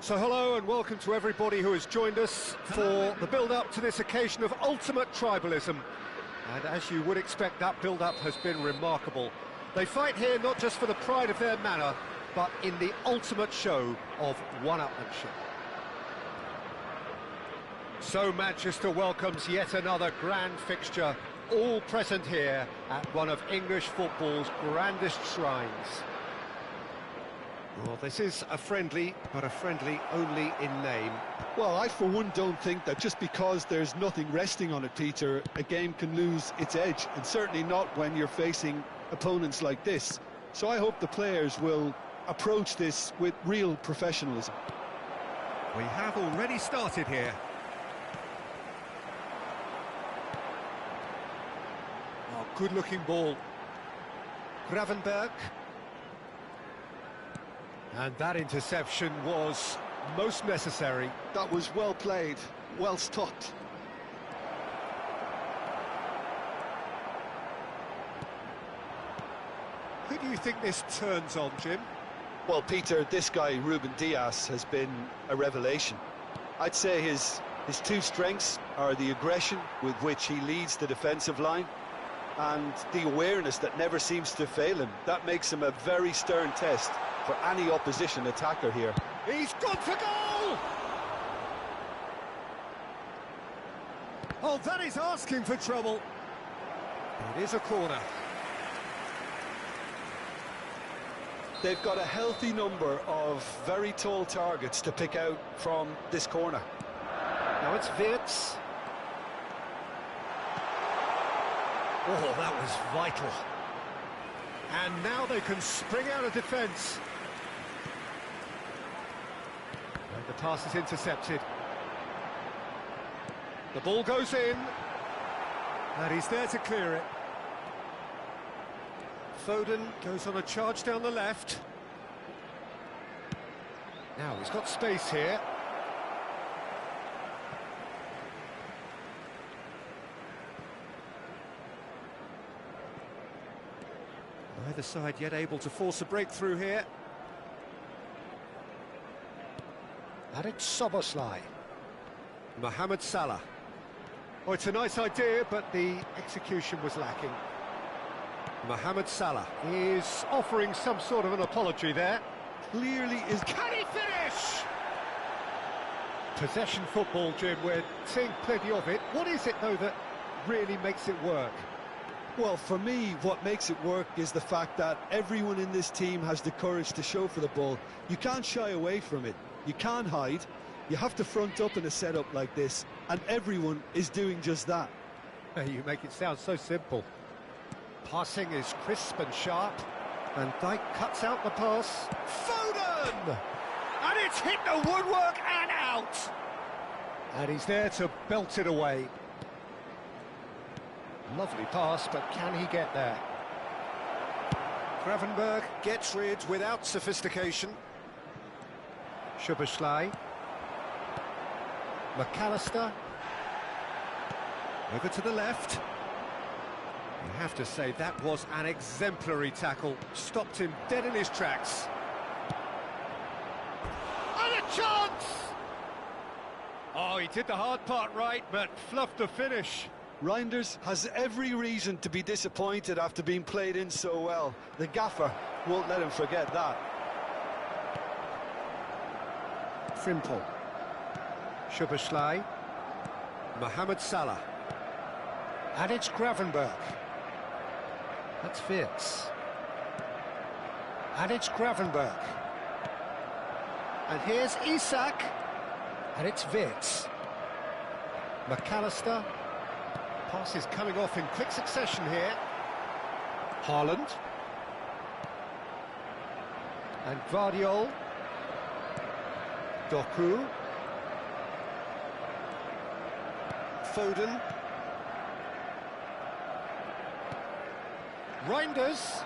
So hello and welcome to everybody who has joined us for the build-up to this occasion of ultimate tribalism. And as you would expect, that build-up has been remarkable. They fight here not just for the pride of their manor, but in the ultimate show of one-upmanship. So Manchester welcomes yet another grand fixture, all present here at one of English football's grandest shrines. Well, this is a friendly, but a friendly only in name. Well, I for one don't think that just because there's nothing resting on it, Peter, a game can lose its edge, and certainly not when you're facing opponents like this. So I hope the players will approach this with real professionalism. We have already started here. Oh, good-looking ball. Gravenberg. And that interception was most necessary. That was well played, well stopped. Who do you think this turns on, Jim? Well, Peter, this guy, Ruben Dias, has been a revelation. I'd say his two strengths are the aggression with which he leads the defensive line and the awareness that never seems to fail him. That makes him a very stern test for any opposition attacker here. He's gone for goal! Oh, that is asking for trouble. It is a corner. They've got a healthy number of very tall targets to pick out from this corner. Now it's Wirtz. Oh, that was vital. And now they can spring out of defence. And the pass is intercepted. The ball goes in. And he's there to clear it. Foden goes on a charge down the left. Now he's got space here. Neither side yet able to force a breakthrough here. And it's Szoboszlai. Mohamed Salah. Oh, it's a nice idea, but the execution was lacking. Mohamed Salah is offering some sort of an apology there. Clearly is... Can he finish? Possession football, Jim, we're seeing plenty of it. What is it, though, that really makes it work? Well, for me, what makes it work is the fact that everyone in this team has the courage to show for the ball. You can't shy away from it. You can't hide. You have to front up in a setup like this, and everyone is doing just that. You make it sound so simple. Passing is crisp and sharp. Van Dijk cuts out the pass. Foden! And it's hit the woodwork and out! And he's there to belt it away. Lovely pass, but can he get there? Gravenberg gets rid without sophistication. Szoboszlai. McAllister. Over to the left. You have to say that was an exemplary tackle. Stopped him dead in his tracks. And a chance! Oh, he did the hard part right, but fluffed the finish. Reinders has every reason to be disappointed after being played in so well. The gaffer won't let him forget that. Frimpel. Szoboszlai. Mohamed Salah. And it's Gravenberg. That's Wirtz. And it's Gravenberg. And here's Isak. And it's Wirtz. McAllister. Pass is coming off in quick succession here. Haaland. And Gvardiol. Doku. Foden. Reinders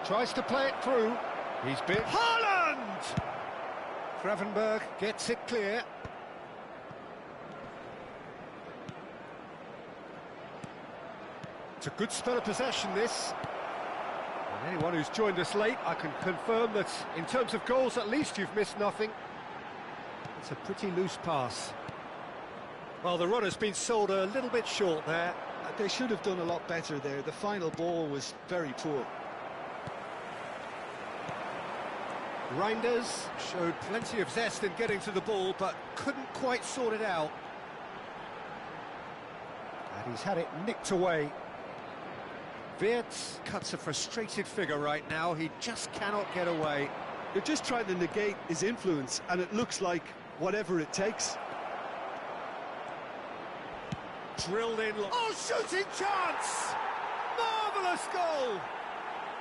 tries to play it through. He's been... Haaland! Gravenberg gets it clear. It's a good spell of possession, this. And anyone who's joined us late, I can confirm that in terms of goals, at least you've missed nothing. It's a pretty loose pass. Well, the runner's been sold a little bit short there. They should have done a lot better there. The final ball was very poor. Reinders showed plenty of zest in getting to the ball, but couldn't quite sort it out. And he's had it nicked away. Wirtz cuts a frustrated figure right now. He just cannot get away. They're just trying to negate his influence, and it looks like whatever it takes. Drilled in. Oh, shooting chance! Marvellous goal!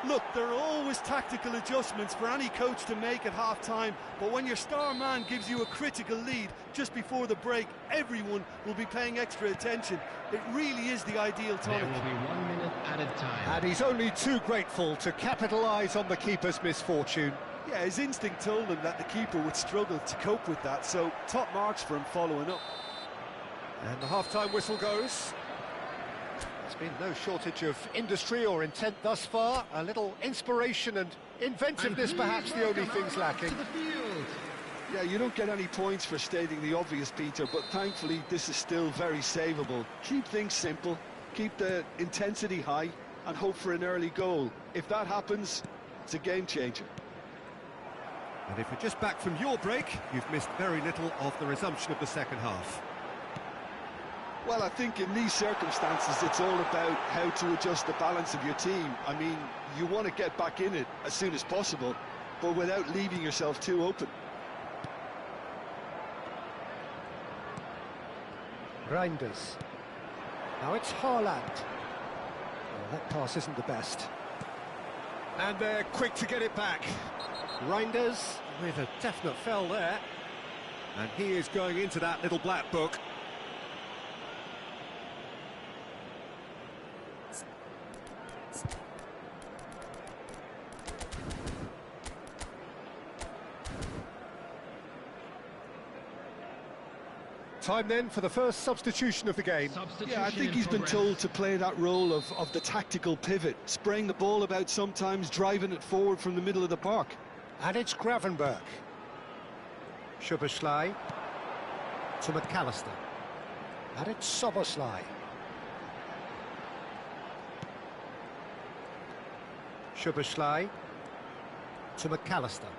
Look, there are always tactical adjustments for any coach to make at half-time, but when your star man gives you a critical lead just before the break, everyone will be paying extra attention. It really is the ideal tonic. There will be 1 minute added time. And he's only too grateful to capitalise on the keeper's misfortune. Yeah, his instinct told him that the keeper would struggle to cope with that, so top marks for him following up. And the half-time whistle goes. There's been no shortage of industry or intent thus far. A little inspiration and inventiveness, perhaps the only things lacking. To the field. Yeah, you don't get any points for stating the obvious, Peter, but thankfully this is still very savable. Keep things simple, keep the intensity high, and hope for an early goal. If that happens, it's a game changer. And if you're just back from your break, you've missed very little of the resumption of the second half. Well, I think in these circumstances, it's all about how to adjust the balance of your team. I mean, you want to get back in it as soon as possible, but without leaving yourself too open. Reinders. Now it's Haaland. Oh, that pass isn't the best. And they're quick to get it back. Reinders with a definite foul there. And he is going into that little black book. Time then for the first substitution of the game. Yeah, I think he's been told to play that role of the tactical pivot, spraying the ball about sometimes, driving it forward from the middle of the park. And it's Gravenberch. Szoboszlai to McAllister. And it's Szoboszlai. Szoboszlai to McAllister.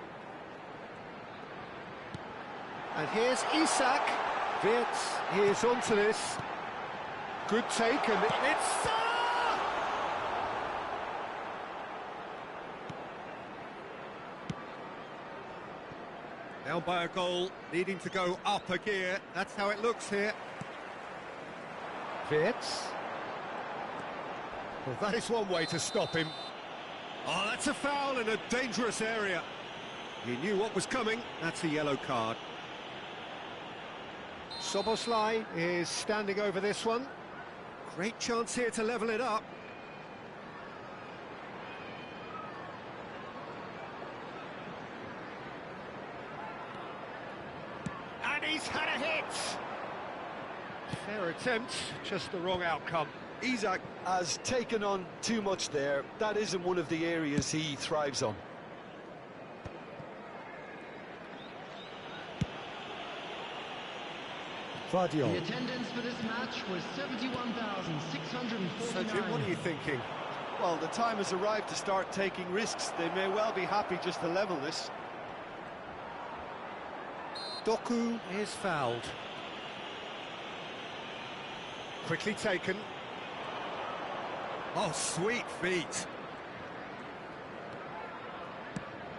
And here's Isak. Wirtz is onto this. Good take, and it's... Down by a goal, needing to go up a gear. That's how it looks here. Wirtz. Well, that is one way to stop him. Oh, that's a foul in a dangerous area. He knew what was coming. That's a yellow card. Szoboszlai is standing over this one. Great chance here to level it up. And he's had a hit! Fair attempt, just the wrong outcome. Isak has taken on too much there. That isn't one of the areas he thrives on. Vardiol. The attendance for this match was 71,649. So, Jim, what are you thinking? Well, the time has arrived to start taking risks. They may well be happy just to level this. Doku is fouled. Quickly taken. Oh, sweet feet.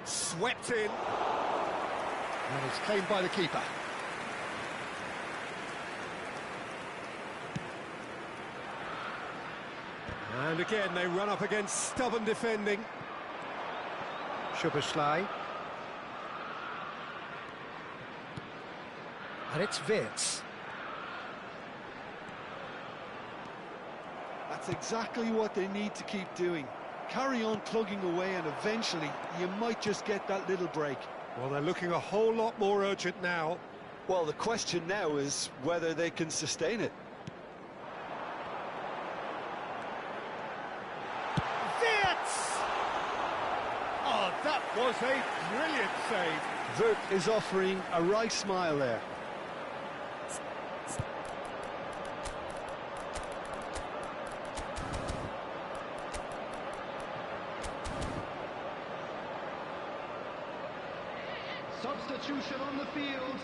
Swept in. And it's claimed by the keeper. And again, they run up against stubborn defending. Szoboszlai. And it's Wirtz. That's exactly what they need to keep doing. Carry on plugging away, and eventually you might just get that little break. Well, they're looking a whole lot more urgent now. Well, the question now is whether they can sustain it. Oh, that was a brilliant save. Wirtz is offering a wry smile there. Substitution on the field.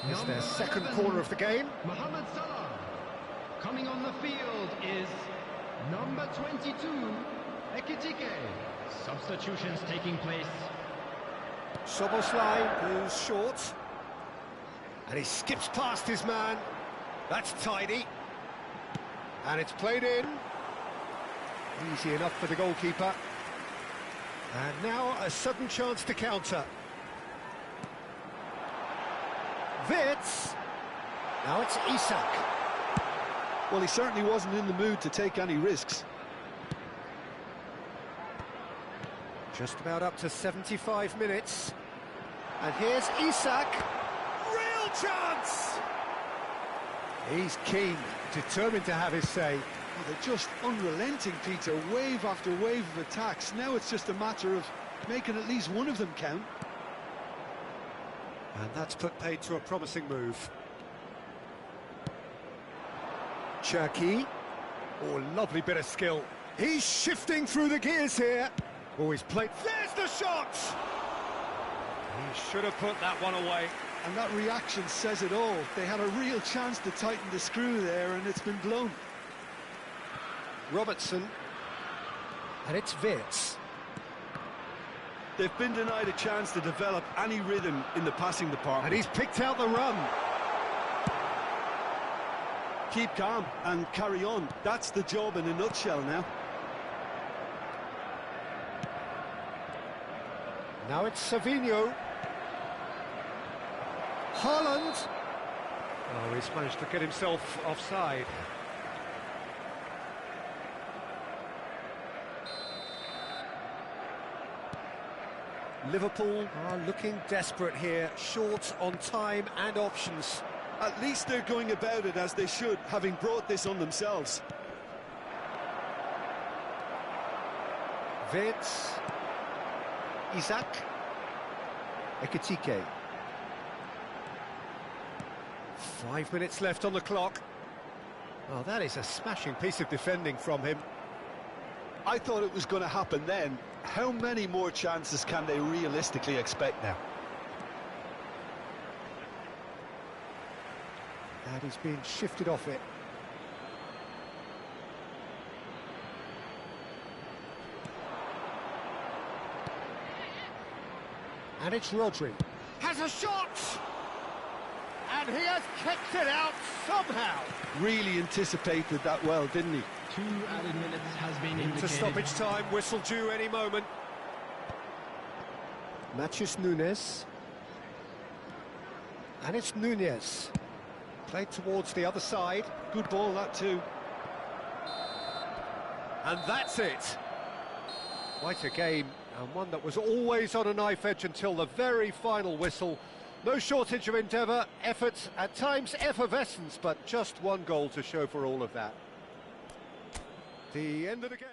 It's their second 11, corner of the game. Mohamed Salah. Coming on the field is number 22, Ekitike. Substitutions taking place. Szoboszlai, who's short. And he skips past his man. That's tidy. And it's played in. Easy enough for the goalkeeper. And now a sudden chance to counter. Wirtz. Now it's Isak. Well, he certainly wasn't in the mood to take any risks. Just about up to 75 minutes. And here's Isak. Real chance! He's keen, determined to have his say. Oh, they're just unrelenting, Peter. Wave after wave of attacks. Now it's just a matter of making at least one of them count. And that's put paid to a promising move. Cherki. Oh, lovely bit of skill. He's shifting through the gears here. Oh, he's played. There's the shot! He should have put that one away. And that reaction says it all. They had a real chance to tighten the screw there, and it's been blown. Robertson. And it's Wirtz. They've been denied a chance to develop any rhythm in the passing department. And he's picked out the run. Keep calm and carry on. That's the job in a nutshell now. Now it's Savinho. Haaland. Oh, he's managed to get himself offside. Liverpool are looking desperate here, short on time and options. At least they're going about it as they should, having brought this on themselves. Wirtz. Isak. Ekitike. 5 minutes left on the clock. Oh, that is a smashing piece of defending from him. I thought it was going to happen then. How many more chances can they realistically expect now? And he's being shifted off it. And it's Rodri. Has a shot! And he has kept it out somehow. Really anticipated that well, didn't he? 2 added minutes has been indicated. To stoppage time, whistle due any moment. Matheus Nunes. And it's Nunez. Played towards the other side. Good ball, that too. And that's it. Quite a game, and one that was always on a knife edge until the very final whistle. No shortage of endeavour, effort, at times effervescence, but just one goal to show for all of that. The end of the game.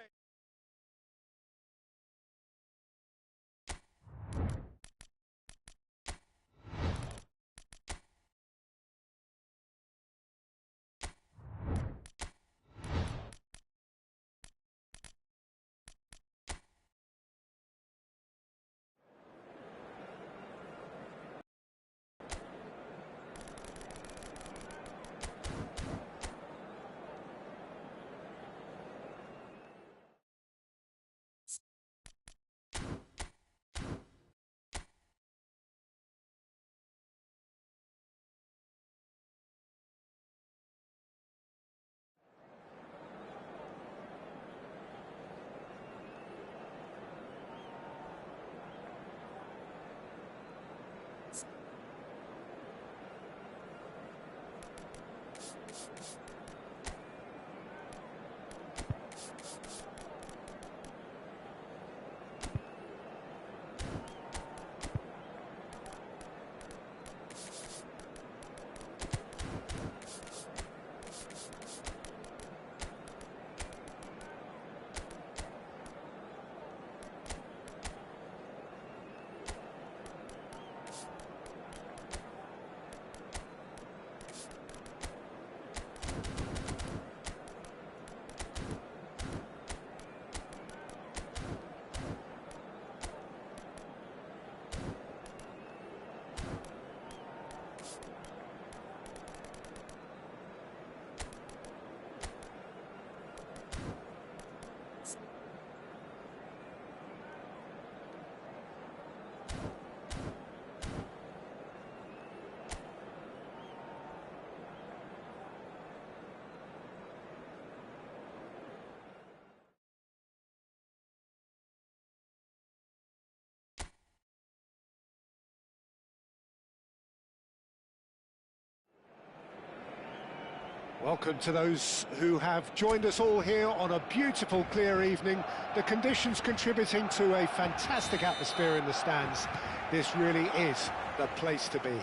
Welcome to those who have joined us all here on a beautiful, clear evening. The conditions contributing to a fantastic atmosphere in the stands. This really is the place to be.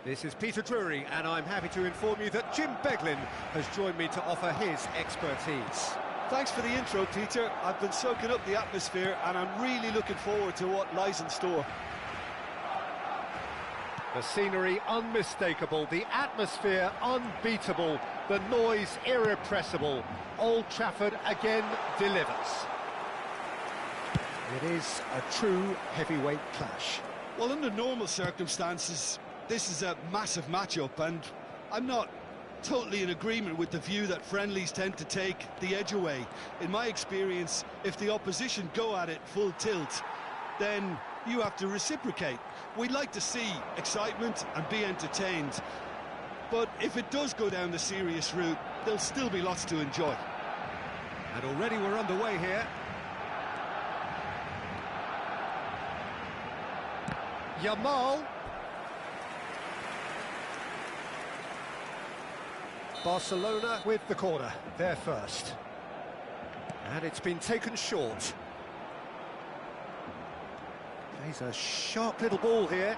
This is Peter Drury, and I'm happy to inform you that Jim Beglin has joined me to offer his expertise. Thanks for the intro, Peter. I've been soaking up the atmosphere, and I'm really looking forward to what lies in store. The scenery unmistakable, the atmosphere unbeatable, the noise irrepressible. Old Trafford again delivers. It is a true heavyweight clash. Well, under normal circumstances, this is a massive matchup, and I'm not totally in agreement with the view that friendlies tend to take the edge away. In my experience, if the opposition go at it full tilt, then you have to reciprocate. We'd like to see excitement and be entertained, but if it does go down the serious route, there'll still be lots to enjoy. And already we're underway here. Yamal. Barcelona with the corner, there first. And it's been taken short. Plays a sharp little ball here.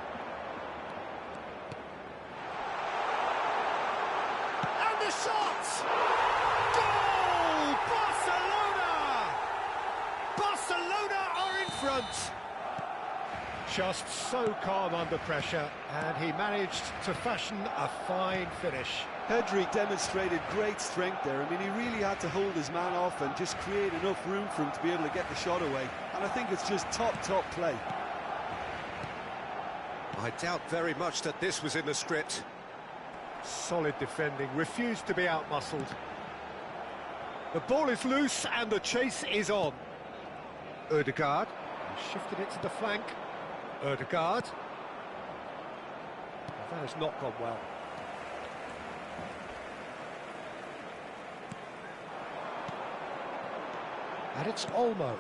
And the shot! Goal! Barcelona! Barcelona are in front. Just so calm under pressure, and he managed to fashion a fine finish. Pedri demonstrated great strength there. I mean, he really had to hold his man off and just create enough room for him to be able to get the shot away. And I think it's just top play. I doubt very much that this was in the script. Solid defending, refused to be outmuscled. The ball is loose and the chase is on. Ødegaard shifted it to the flank. Ødegaard. That has not gone well. And it's Olmo.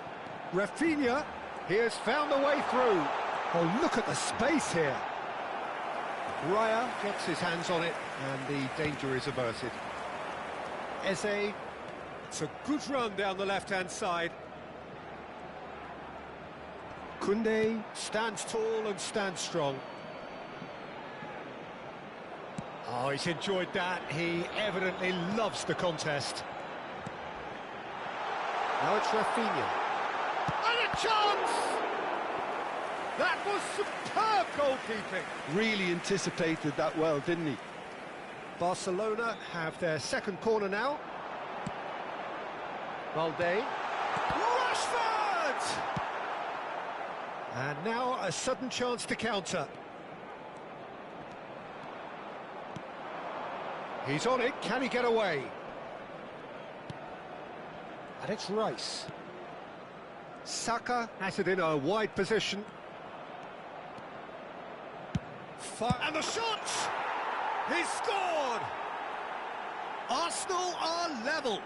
Rafinha, he has found a way through. Oh, look at the space here. Raya gets his hands on it, and the danger is averted. Eze, it's a good run down the left-hand side. Koundé stands tall and stands strong. Oh, he's enjoyed that. He evidently loves the contest. Now it's Rafinha. And a chance! That was superb goalkeeping. Really anticipated that well, didn't he? Barcelona have their second corner now. Valde. Rashford! And now a sudden chance to counter. He's on it, can he get away? And it's Rice. Saka has it in a wide position. And the shot! He's scored! Arsenal are level.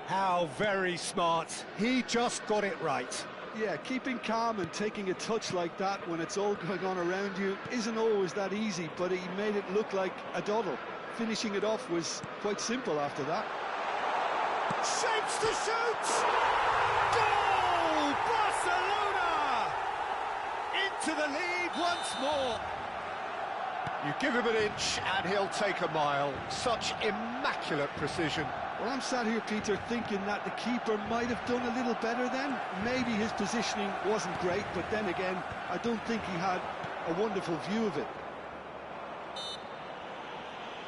How very smart. He just got it right. Yeah, keeping calm and taking a touch like that when it's all going on around you isn't always that easy, but he made it look like a doddle. Finishing it off was quite simple after that. Shapes to shoot! Goal! Barcelona! Into the lead once more. You give him an inch and he'll take a mile. Such immaculate precision. Well, I'm sat here, Peter, thinking that the keeper might have done a little better then. Maybe his positioning wasn't great, but then again, I don't think he had a wonderful view of it.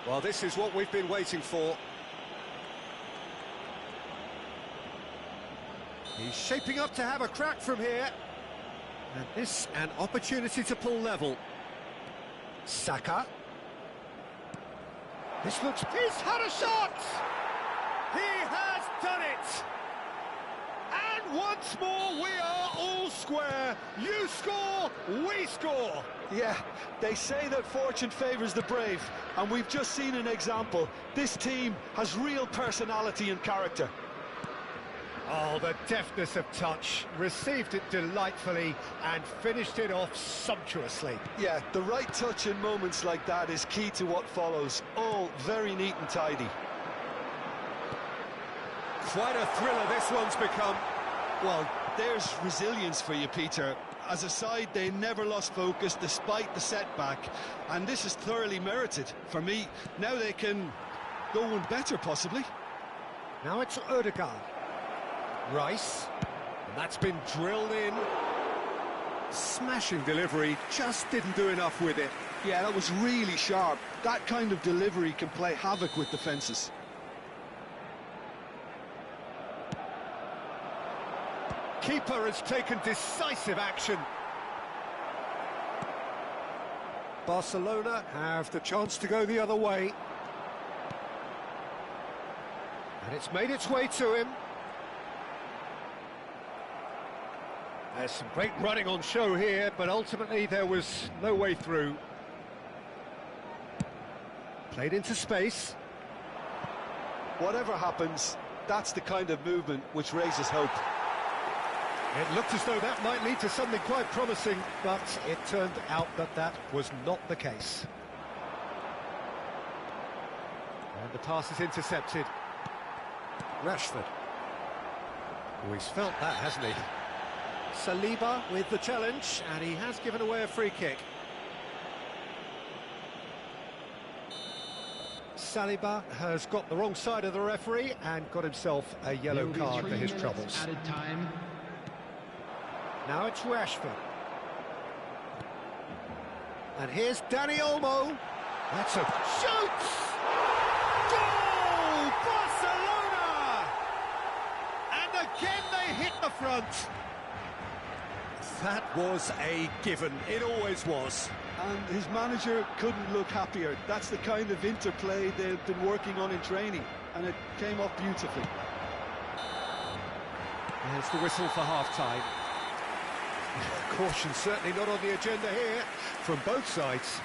Well, this is what we've been waiting for. He's shaping up to have a crack from here. And this, an opportunity to pull level. Saka. This looks... He's had a shot! He has done it! And once more, we are all square. You score, we score. Yeah, they say that fortune favours the brave, and we've just seen an example. This team has real personality and character. Oh, the deftness of touch, received it delightfully and finished it off sumptuously. Yeah, the right touch in moments like that is key to what follows. All very neat and tidy. Quite a thriller this one's become. Well, there's resilience for you, Peter. As a side, they never lost focus despite the setback, and this is thoroughly merited. For me, now they can go one better, possibly. Now it's Odegaard. Rice, and that's been drilled in. Smashing delivery, just didn't do enough with it. Yeah, that was really sharp. That kind of delivery can play havoc with defences. Keeper has taken decisive action. Barcelona have the chance to go the other way. And it's made its way to him. There's some great running on show here, but ultimately there was no way through. Played into space. Whatever happens, that's the kind of movement which raises hope. It looked as though that might lead to something quite promising, but it turned out that that was not the case. And the pass is intercepted. Rashford. Oh, he's felt that, hasn't he? Saliba with the challenge, and he has given away a free kick. Saliba has got the wrong side of the referee and got himself a yellow card for his troubles. Added time. Now it's Rashford. And here's Dani Olmo. That's a shoot! Goal! Barcelona! And again they hit the front. That was a given. It always was. And his manager couldn't look happier. That's the kind of interplay they've been working on in training, and it came off beautifully. There's the whistle for half-time. Caution certainly not on the agenda here from both sides.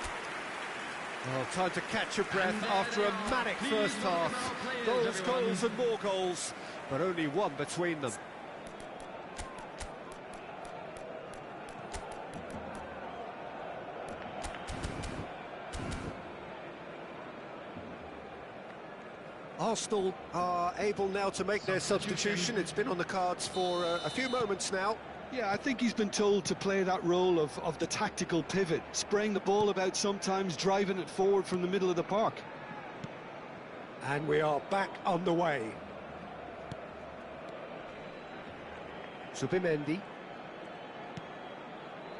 Well, time to catch your breath after a manic first half. Goals and more goals, but only one between them. Arsenal are able now to make their substitution. It's been on the cards for a few moments now. Yeah, I think he's been told to play that role of the tactical pivot, spraying the ball about sometimes, driving it forward from the middle of the park. And we are back on the way. Zubimendi.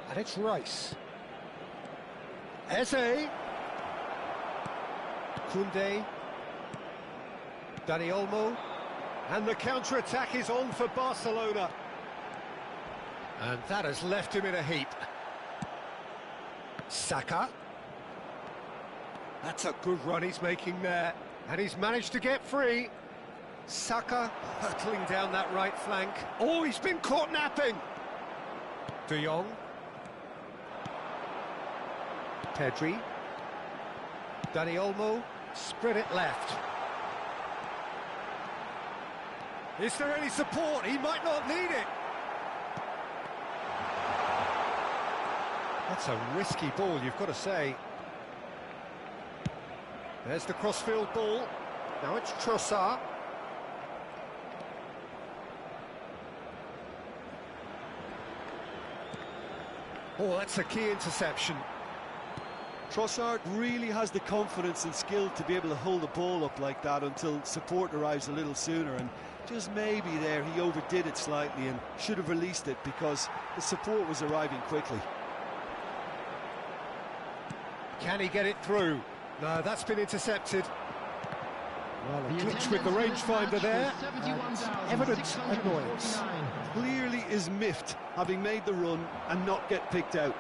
And it's Rice. Eze. Koundé. Dani Olmo. And the counter-attack is on for Barcelona. And that has left him in a heap. Saka. That's a good run he's making there. And he's managed to get free. Saka hurtling down that right flank. Oh, he's been caught napping. De Jong. Pedri. Dani Olmo. Spread it left. Is there any support? He might not need it. That's a risky ball, you've got to say. There's the crossfield ball. Now it's Trossard. Oh, that's a key interception. Trossard really has the confidence and skill to be able to hold the ball up like that until support arrives a little sooner, and just maybe there he overdid it slightly and should have released it because the support was arriving quickly. Can he get it through? No, that's been intercepted. Well, a glitch with the rangefinder there, and evident annoyance. Clearly is miffed, having made the run and not get picked out.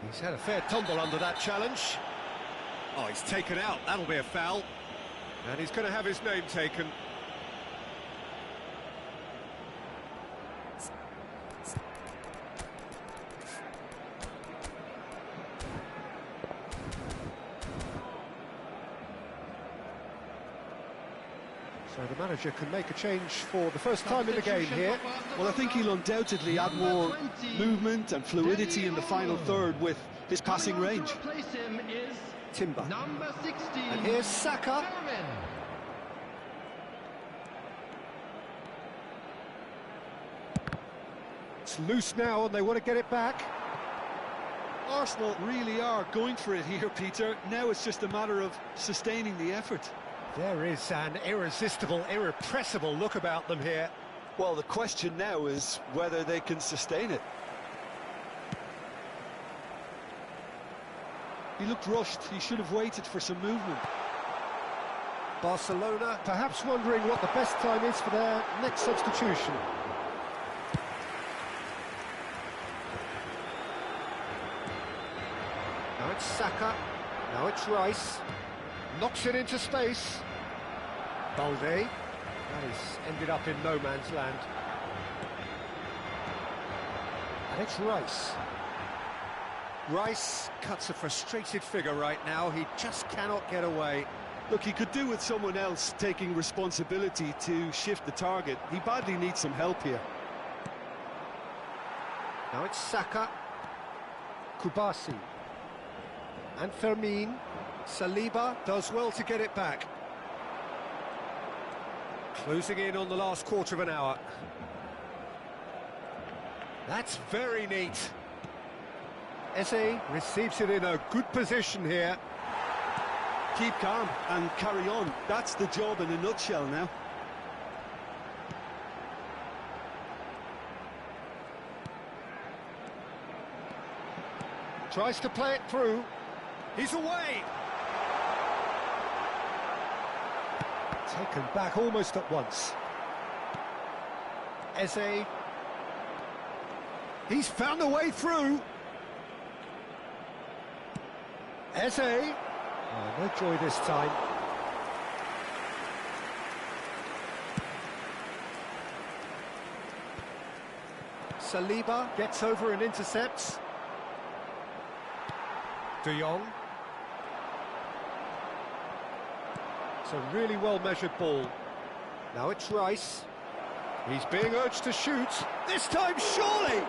He's had a fair tumble under that challenge. Oh, he's taken out, that'll be a foul. And he's going to have his name taken. So the manager can make a change for the first time in the game here. Well, I think he'll undoubtedly add more movement and fluidity in the final third with his passing range. Timber. Number 16. And here's Saka. It's loose now and they want to get it back. Arsenal really are going for it here, Peter. Now it's just a matter of sustaining the effort. There is an irresistible, irrepressible look about them here. Well, the question now is whether they can sustain it. He looked rushed. He should have waited for some movement. Barcelona perhaps wondering what the best time is for their next substitution. Now it's Saka, now it's Rice, knocks it into space. Balde, that has ended up in no man's land. And it's Rice. Rice cuts a frustrated figure right now, he just cannot get away. Look, he could do with someone else taking responsibility to shift the target. He badly needs some help here. Now it's Saka, Kubasi. And Fermin, Saliba does well to get it back. Closing in on the last quarter of an hour. That's very neat. Eze receives it in a good position here. Keep calm and carry on. That's the job in a nutshell now. Tries to play it through. He's away! Taken back almost at once. Eze. He's found a way through. Eze. Oh, no joy this time. Saliba gets over and intercepts. De Jong. It's a really well-measured ball. Now it's Rice. He's being urged to shoot. This time, surely!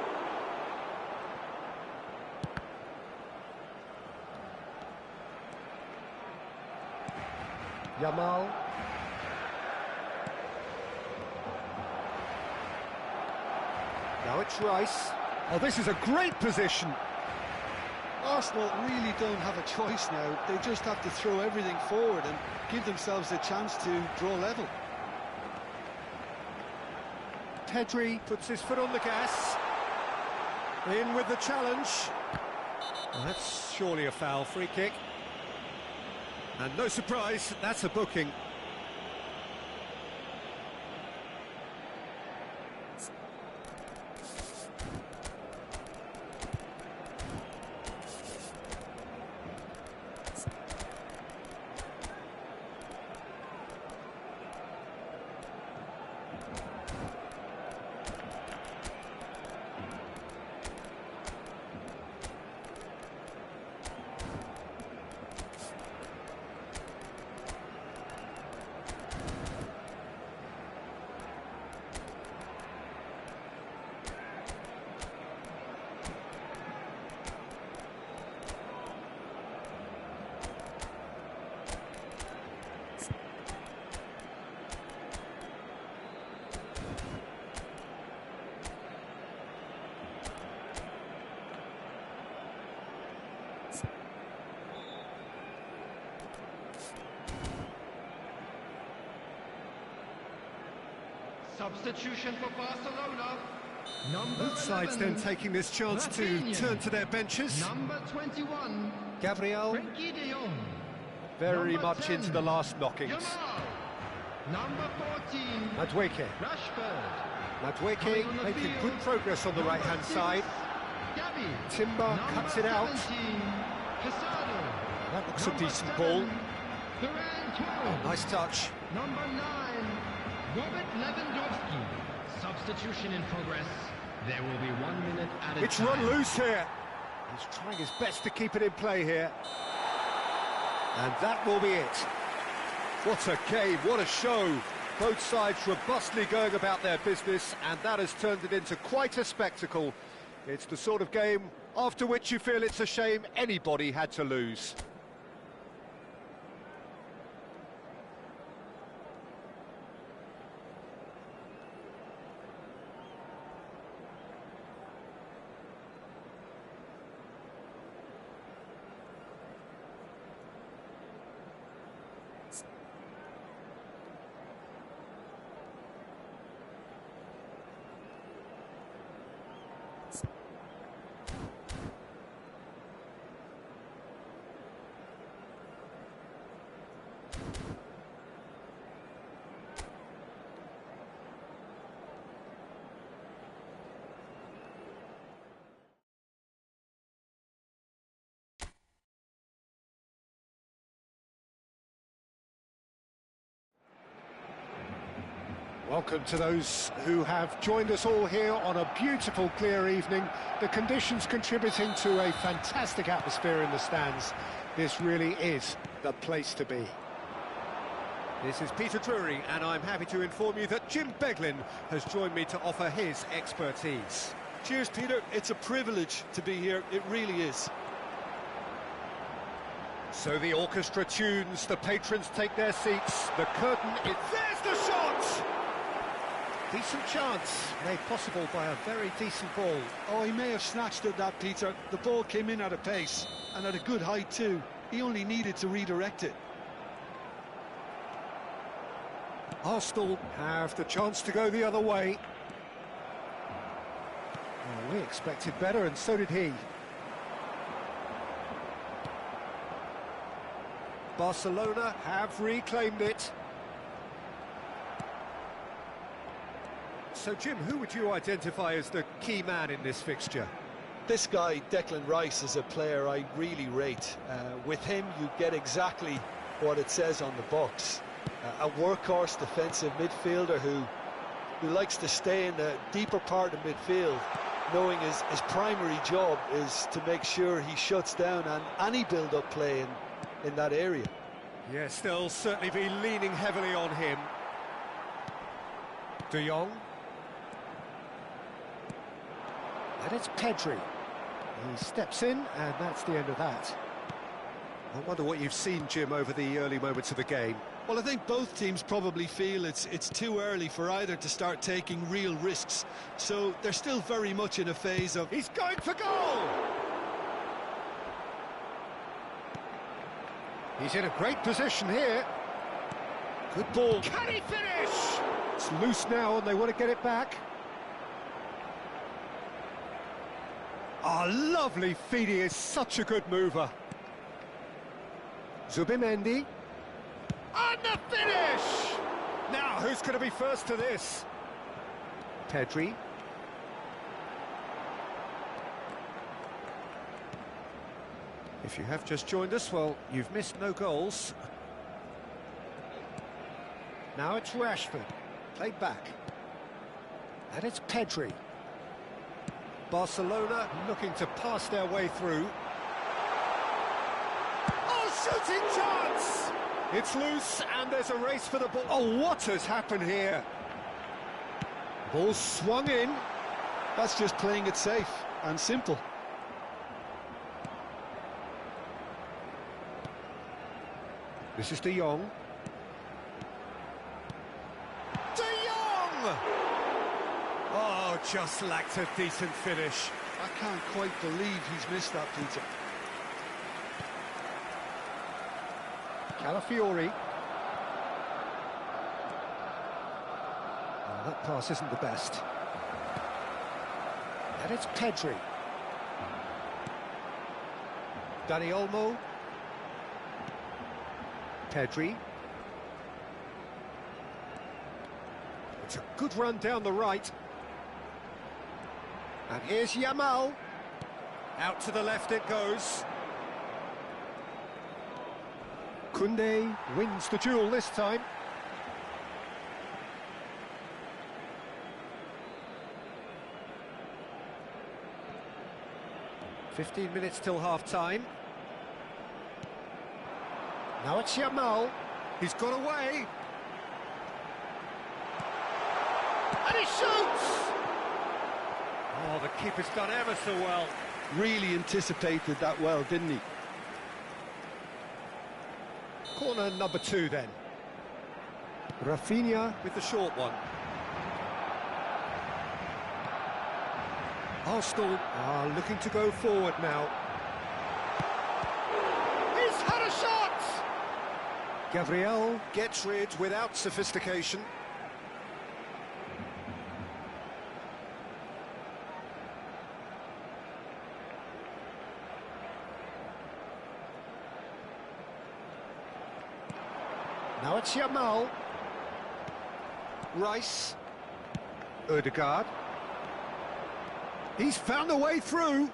Yamal. Now it's Rice. Oh, this is a great position. Arsenal really don't have a choice now. They just have to throw everything forward and give themselves a chance to draw level. Pedri puts his foot on the gas. In with the challenge. Well, that's surely a foul, free kick. And no surprise, that's a booking. Substitution for Barcelona. Both sides then taking this chance to turn to their benches. Number 21. Gabriel Frankie de Jong. very Number much 10, into the last knockings. Yamal. Number 14. Madueke. Rashford. Madueke on the making field. good progress on the right-hand side. Gabby. Timber Number cuts it out. 17. Casado. That looks a Number decent 7, ball. Ferran Torres. Nice touch. Number 9, Robert Lewandowski. Substitution in progress. There will be 1 minute added It's time. run loose here. He's trying his best to keep it in play here. And that will be it. What a game, what a show. Both sides robustly going about their business, and that has turned it into quite a spectacle. It's the sort of game after which you feel it's a shame anybody had to lose. Welcome to those who have joined us all here on a beautiful, clear evening. The conditions contributing to a fantastic atmosphere in the stands. This really is the place to be. This is Peter Drury, and I'm happy to inform you that Jim Beglin has joined me to offer his expertise. Cheers, Peter. It's a privilege to be here. It really is. So the orchestra tunes, the patrons take their seats, the curtain, there's the shot! Decent chance, made possible by a very decent ball. Oh, he may have snatched at that, Peter. The ball came in at a pace, and at a good height too. He only needed to redirect it. Arsenal have the chance to go the other way. Well, we expected better, and so did he. Barcelona have reclaimed it. So, Jim, who would you identify as the key man in this fixture? This guy, Declan Rice, is a player I really rate. With him, you get exactly what it says on the box. A workhorse defensive midfielder who likes to stay in the deeper part of midfield, knowing his primary job is to make sure he shuts down any build-up play in that area. Yes, they'll certainly be leaning heavily on him. De Jong. And it's Pedri. He steps in, and that's the end of that. I wonder what you've seen, Jim, over the early moments of the game. Well, I think both teams probably feel it's too early for either to start taking real risks. So they're still very much in a phase of... He's going for goal! He's in a great position here. Good ball. Can he finish? It's loose now, and they want to get it back. Lovely feed. He is such a good mover. Zubimendi. And the finish! Now, who's going to be first to this? Pedri. If you have just joined us, well, you've missed no goals. Now it's Rashford. Played back. And it's Pedri. Barcelona looking to pass their way through. Oh, shooting chance! It's loose, and there's a race for the ball. Oh, what has happened here? Ball swung in. That's just playing it safe and simple. This is De Jong. De Jong! Oh, just lacked a decent finish. I can't quite believe he's missed that, Peter. Calafiori. Oh, that pass isn't the best. And it's Pedri. Dani Olmo. Pedri. It's a good run down the right. And here's Yamal. Out to the left it goes. Koundé wins the duel this time. "15 minutes till half-time. Now it's Yamal. He's got away. And he shoots! Oh, the keeper's done ever so well. Really anticipated that well, didn't he? Corner number 2 then. Rafinha with the short one. Arsenal are looking to go forward now. He's had a shot! Gabriel gets rid without sophistication. Now it's Yamal. Rice. Ødegaard. He's found a way through.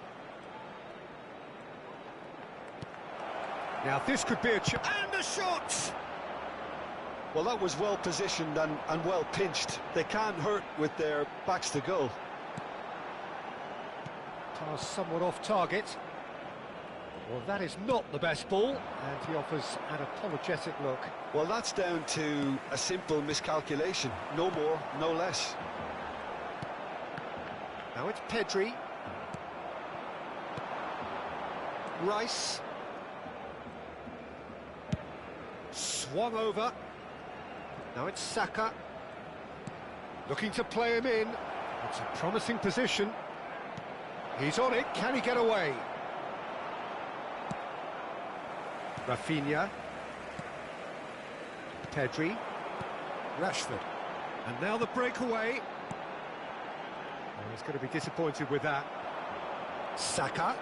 Now this could be a and a shot! Well, that was well positioned and well pinched. They can't hurt with their backs to goal. Pass somewhat off target. Well, that is not the best ball, and he offers an apologetic look. Well, that's down to a simple miscalculation. No more, no less. Now it's Pedri. Rice. Swung over. Now it's Saka. Looking to play him in. It's a promising position. He's on it. Can he get away? Rafinha. Pedri. Rashford. And now the breakaway. Oh, he's going to be disappointed with that. Saka.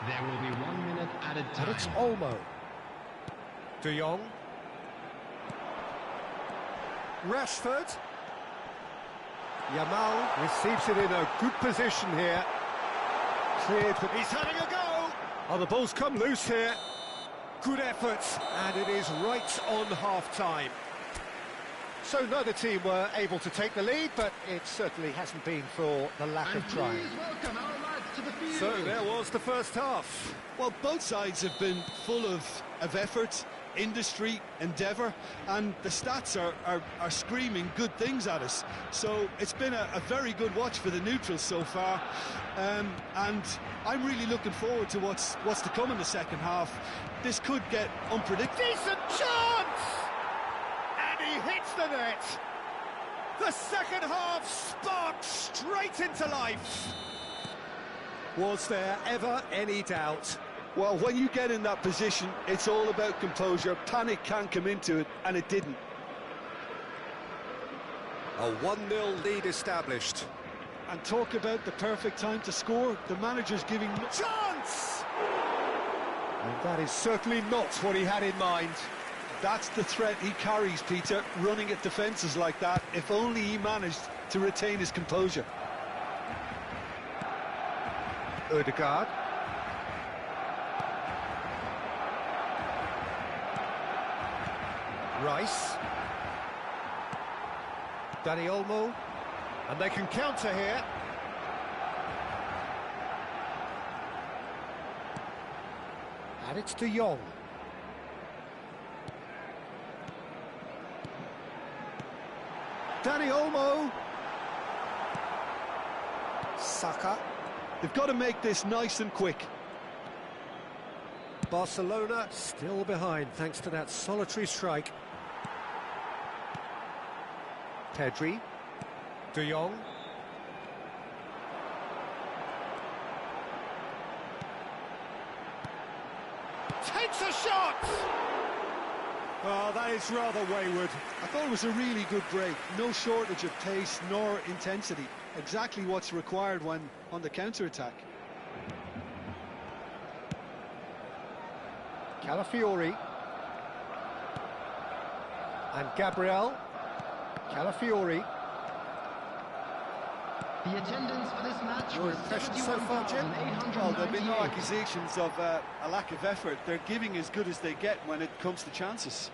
There will be 1 minute added time. And it's Olmo. De Jong. Rashford. Yamal receives it in a good position here. Cleared, but he's having a go. Oh, the ball's come loose here. Good effort, and it is right on half-time. So neither team were able to take the lead, but it certainly hasn't been for the lack of trying. Please welcome our lads to the field. So there was the first half. Well, both sides have been full of effort, industry, endeavour, and the stats are screaming good things at us. So it's been a very good watch for the neutrals so far, and I'm really looking forward to what's to come in the second half. This could get unpredictable. Decent chance! And he hits the net. The second half sparked straight into life. Was there ever any doubt? Well, when you get in that position, it's all about composure. Panic can't come into it, and it didn't. A 1-0 lead established. And talk about the perfect time to score. The manager's giving... Chance! And that is certainly not what he had in mind. That's the threat he carries, Peter, running at defences like that, if only he managed to retain his composure. Ødegaard. Rice. Dani Olmo. And they can counter here. And it's De Jong. Dani Olmo. Saka. They've got to make this nice and quick. Barcelona still behind thanks to that solitary strike. Pedri. De Jong. Takes a shot! Oh, that is rather wayward. I thought it was a really good break. No shortage of pace nor intensity. Exactly what's required when on the counter-attack. Calafiori. And Gabriel. Calafiori. The attendance for this match Your was impressions so far, Jim? Well, there have been no 71,898. accusations of a lack of effort. They're giving as good as they get when it comes to chances.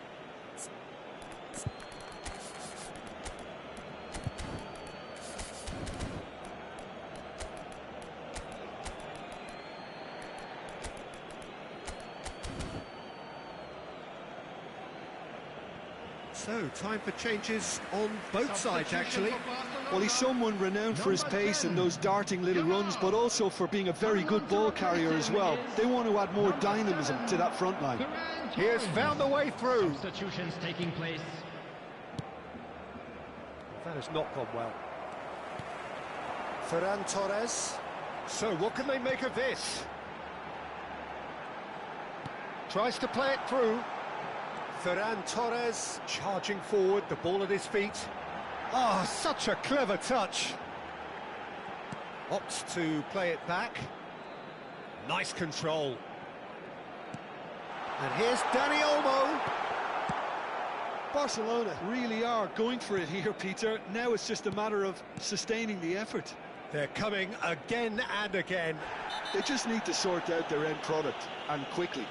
So, time for changes on both sides, actually. Well, he's someone renowned for his pace and those darting little runs, but also for being a very good ball carrier as well. They want to add more dynamism to that front line. He has found the way through. Substitutions taking place. That has not gone well. Ferran Torres. So, what can they make of this? Tries to play it through. Ferran Torres charging forward, the ball at his feet. Ah, such a clever touch. Opts to play it back. Nice control. And here's Dani Olmo. Barcelona really are going for it here, Peter. Now it's just a matter of sustaining the effort. They're coming again and again. They just need to sort out their end product, and quickly.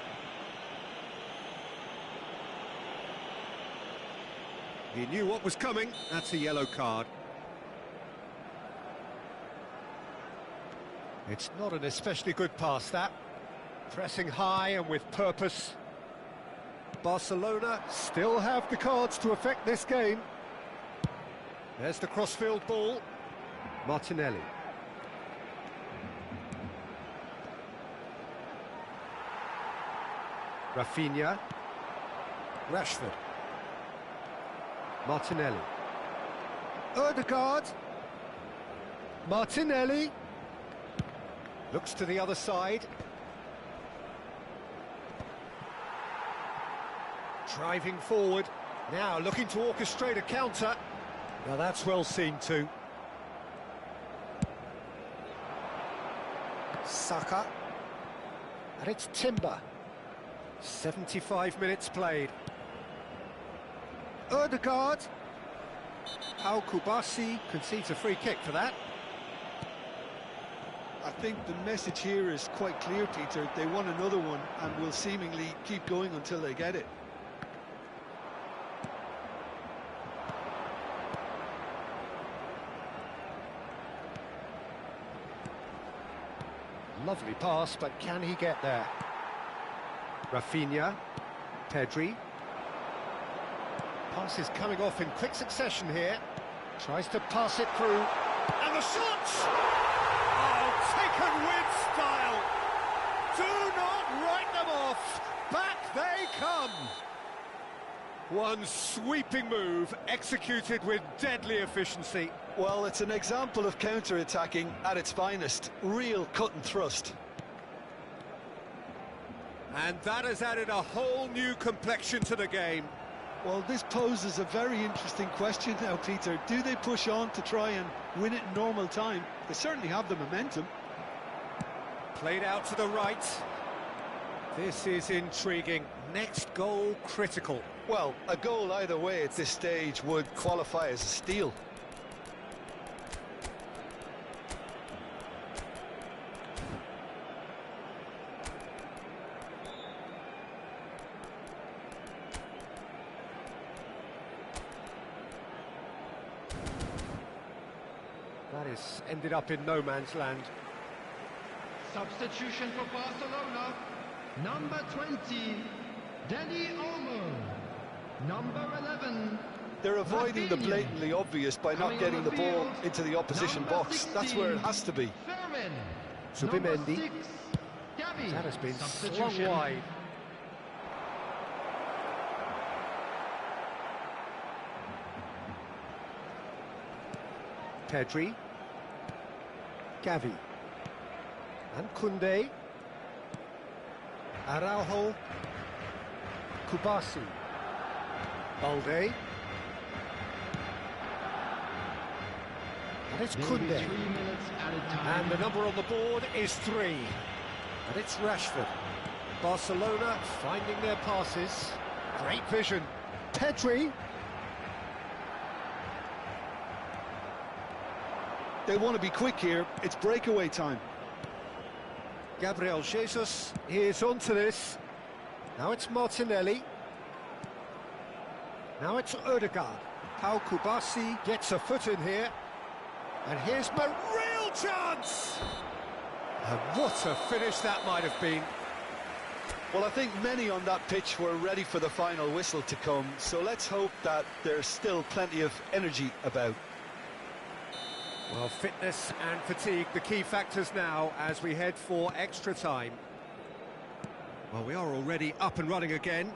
He knew what was coming. That's a yellow card. It's not an especially good pass, that. Pressing high and with purpose. Barcelona still have the cards to affect this game. There's the crossfield ball. Martinelli. Rafinha. Rashford. Martinelli. Odegaard. Martinelli. Looks to the other side. Driving forward. Now looking to orchestrate a counter. Now that's well seen too. Saka. And it's Timber. 75 minutes played. Odegaard. Al Kubasi concedes a free kick for that. I think the message here is quite clear, Peter. They want another one and will seemingly keep going until they get it. Lovely pass, but can he get there? Rafinha. Pedri. Pass is coming off in quick succession here. Tries to pass it through. And the shot! Oh, taken with style. Do not write them off. Back they come. One sweeping move executed with deadly efficiency. Well, it's an example of counter-attacking at its finest. Real cut and thrust. And that has added a whole new complexion to the game. Well, this poses a very interesting question now, Peter. Do they push on to try and win it in normal time? They certainly have the momentum. Played out to the right. This is intriguing. Next goal critical. Well, a goal either way at this stage would qualify as a steal. That is ended up in no man's land. Substitution for Barcelona. Number 20, Dani Olmo. Number 11. They're avoiding the Rafinha. blatantly obvious by not Coming getting on the the ball field, into the opposition number box. That's where it has to be. Ferran. Zubimendi. Number 6, Gavi. That has been Substitution. slung wide. Pedri. Gavi. And Koundé. Araujo. Kubasi. Balde. And it's Maybe Koundé. 3 minutes added time. And the number on the board is 3. And it's Rashford. Barcelona finding their passes. Great vision. Pedri. They want to be quick here. It's breakaway time. Gabriel Jesus is onto this. Now it's Martinelli. Now it's Odegaard. Pau Kubasi gets a foot in here. And here's my real chance! And what a finish that might have been. Well, I think many on that pitch were ready for the final whistle to come, so let's hope that there's still plenty of energy about. Well, fitness and fatigue, the key factors now as we head for extra time. Well, we are already up and running again.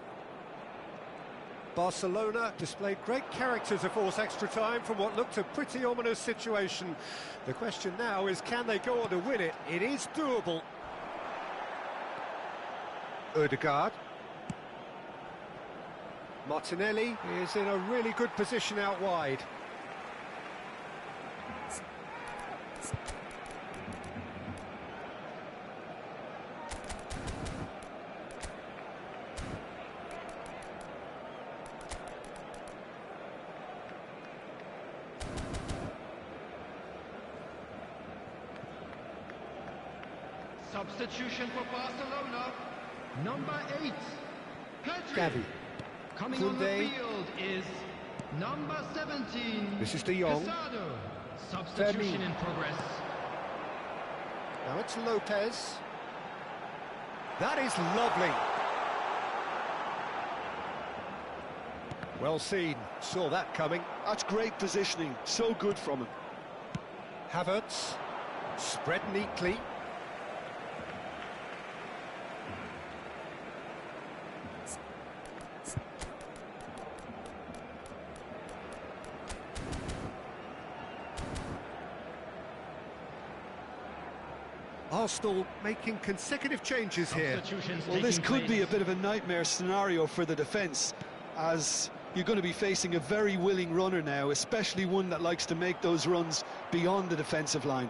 Barcelona displayed great character to force extra time from what looked a pretty ominous situation. The question now is, can they go on to win it? It is doable. Odegaard. Martinelli is in a really good position out wide. Substitution for Barcelona. Number 8, Pedri. Gavi. Coming on the field is number 17. This is De Jong. Santo. Substitution in progress. Now it's Lopez. That is lovely. Well seen. Saw that coming. That's great positioning. So good from him. Havertz. Spread neatly. Arsenal making consecutive changes here. Well, this could be a bit of a nightmare scenario for the defence, as you're going to be facing a very willing runner now, especially one that likes to make those runs beyond the defensive line.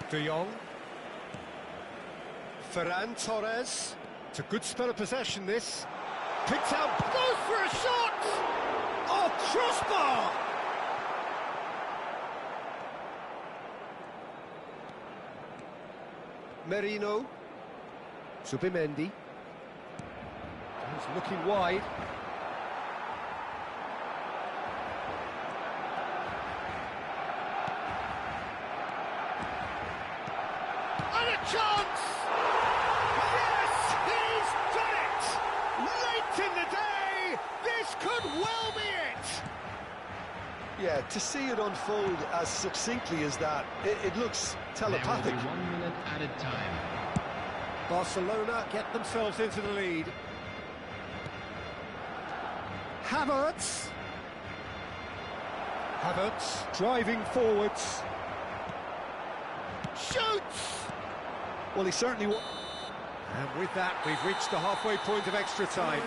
De Jong. Ferran Torres. It's a good spell of possession, this. Picked out, goes for a shot! Oh, crossbar! Merino. Subimendi. He's looking wide. And a chance! Yes, he's done it! Late in the day, this could well be it! Yeah, to see it unfold as succinctly as that, it looks telepathic. There will be 1 minute added time. Barcelona get themselves into the lead. Havertz. Havertz driving forwards. Shoots! Well, he certainly... And with that, we've reached the halfway point of extra time.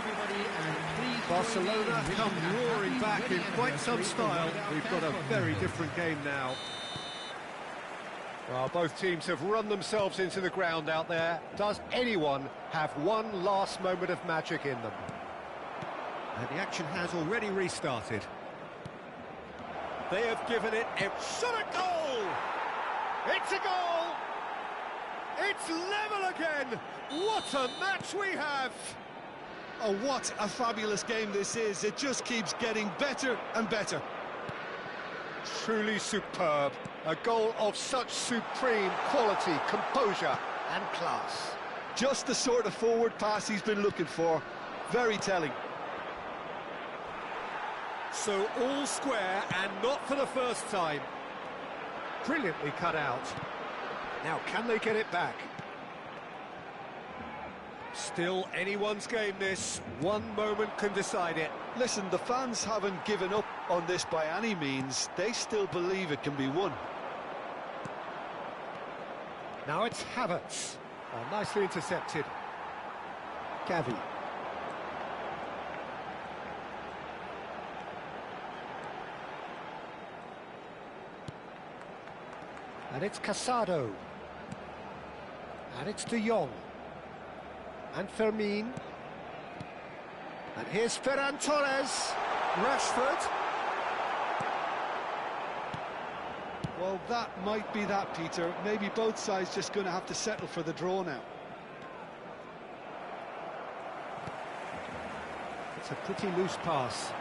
Barcelona come roaring back in quite some style. We've got a very different game now. Well, both teams have run themselves into the ground out there. Does anyone have one last moment of magic in them? And the action has already restarted. They have given it a shot at goal! It's a goal! It's level again! What a match we have! Oh, what a fabulous game this is. It just keeps getting better and better. Truly superb. A goal of such supreme quality, composure and class. Just the sort of forward pass he's been looking for. Very telling. So all square and not for the first time. Brilliantly cut out. Now, can they get it back? Still anyone's game, this. One moment can decide it. Listen, the fans haven't given up on this by any means. They still believe it can be won. Now it's Havertz. Oh, nicely intercepted. Gavi. And it's Casado. And it's De Jong. And Fermin. And here's Ferran Torres. Rashford. Well, that might be that, Peter. Maybe both sides just going to have to settle for the draw now. It's a pretty loose pass.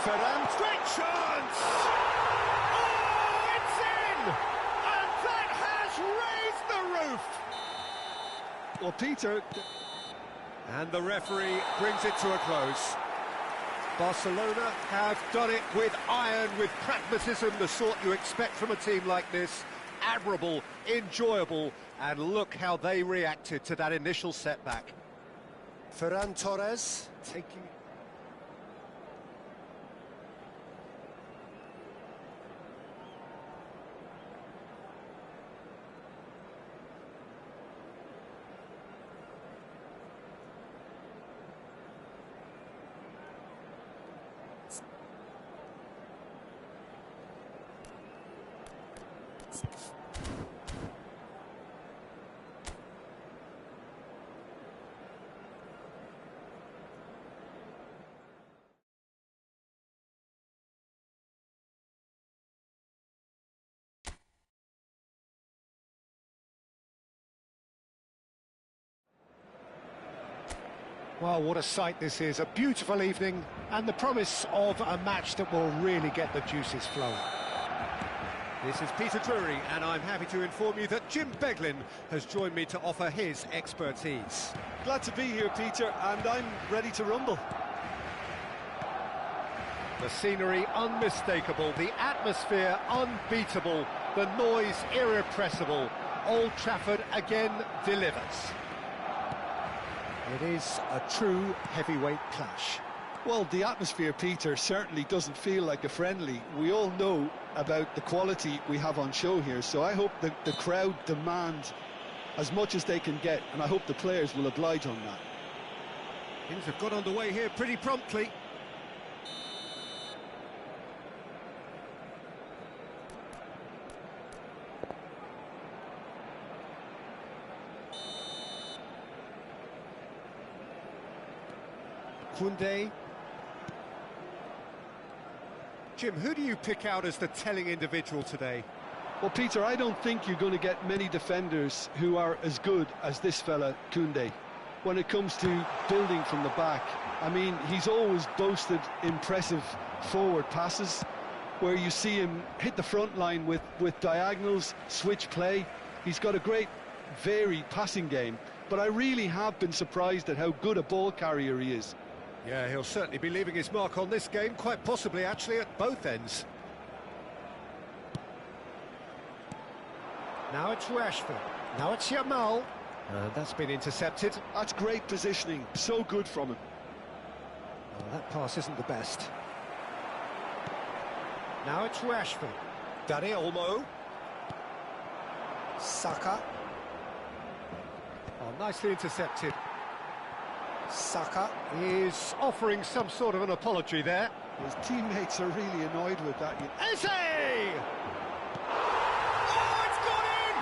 Ferran, great chance! Oh, it's in! Well, Peter... And the referee brings it to a close. Barcelona have done it with iron, with pragmatism, the sort you expect from a team like this. Admirable, enjoyable, and look how they reacted to that initial setback. Ferran Torres taking... Well, what a sight this is, a beautiful evening and the promise of a match that will really get the juices flowing. This is Peter Drury, and I'm happy to inform you that Jim Beglin has joined me to offer his expertise. Glad to be here, Peter, and I'm ready to rumble. The scenery unmistakable, the atmosphere unbeatable, the noise irrepressible. Old Trafford again delivers. It is a true heavyweight clash. Well, the atmosphere, Peter, certainly doesn't feel like a friendly. We all know about the quality we have on show here, so I hope that the crowd demand as much as they can get, and I hope the players will oblige on that. Things have got underway here pretty promptly. Koundé. Jim, who do you pick out as the telling individual today? Well, Peter, I don't think you're going to get many defenders who are as good as this fella, Koundé. When it comes to building from the back, I mean, he's always boasted impressive forward passes, where you see him hit the front line with diagonals, switch play. He's got a great, varied passing game, but I really have been surprised at how good a ball carrier he is. Yeah, he'll certainly be leaving his mark on this game, quite possibly actually at both ends. Now it's Rashford, now it's Yamal. That's been intercepted. That's great positioning, so good from him. Well, that pass isn't the best. Now it's Rashford. Dani Olmo. Saka. Oh, nicely intercepted. Saka. He's offering some sort of an apology there. His teammates are really annoyed with that. Eze! Oh, it's gone in!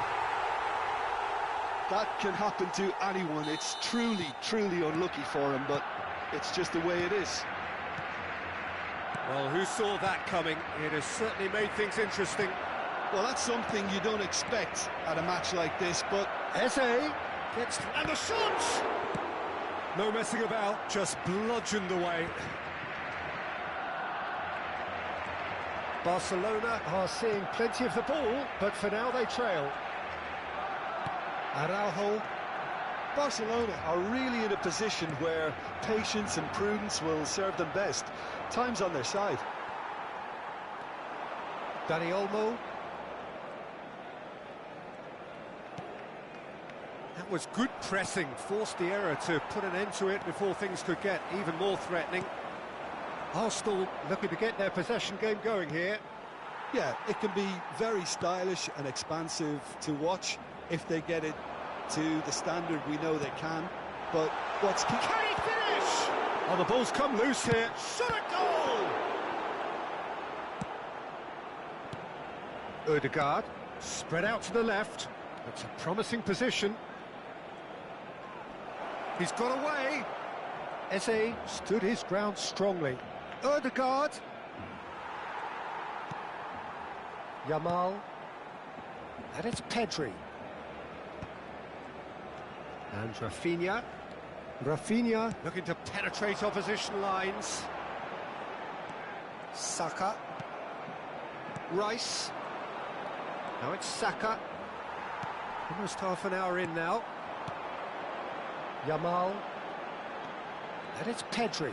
That can happen to anyone. It's truly, truly unlucky for him, but it's just the way it is. Well, who saw that coming? It has certainly made things interesting. Well, that's something you don't expect at a match like this, but... Eze gets... And the shot! No messing about, just bludgeoned away. Barcelona are seeing plenty of the ball, but for now they trail. Araujo. Barcelona are really in a position where patience and prudence will serve them best. Time's on their side. Dani Olmo. That was good pressing, forced the error to put an end to it before things could get even more threatening. Arsenal looking to get their possession game going here. Yeah, it can be very stylish and expansive to watch if they get it to the standard we know they can. But what's key... Can he finish? Oh, the ball's come loose here. Shot a goal! Ødegaard, spread out to the left. That's a promising position. He's got away. Eze stood his ground strongly. Ødegaard. Yamal. And it's Pedri. And Rafinha. Rafinha. Looking to penetrate opposition lines. Saka. Rice. Now it's Saka. Almost half an hour in now. Yamal. And it's Pedri.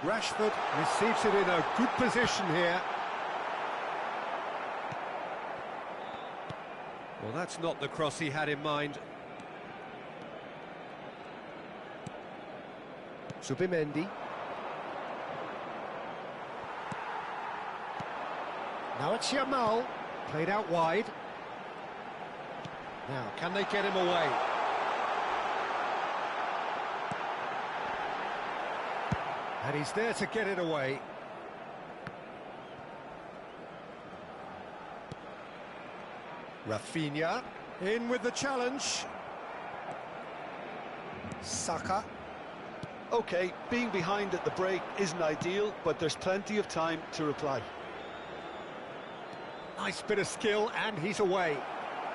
Rashford receives it in a good position here. Well, that's not the cross he had in mind. Zubimendi. Now it's Yamal, played out wide. Now, can they get him away? And he's there to get it away. Rafinha, in with the challenge. Saka. OK, being behind at the break isn't ideal, but there's plenty of time to reply. Nice bit of skill, and he's away.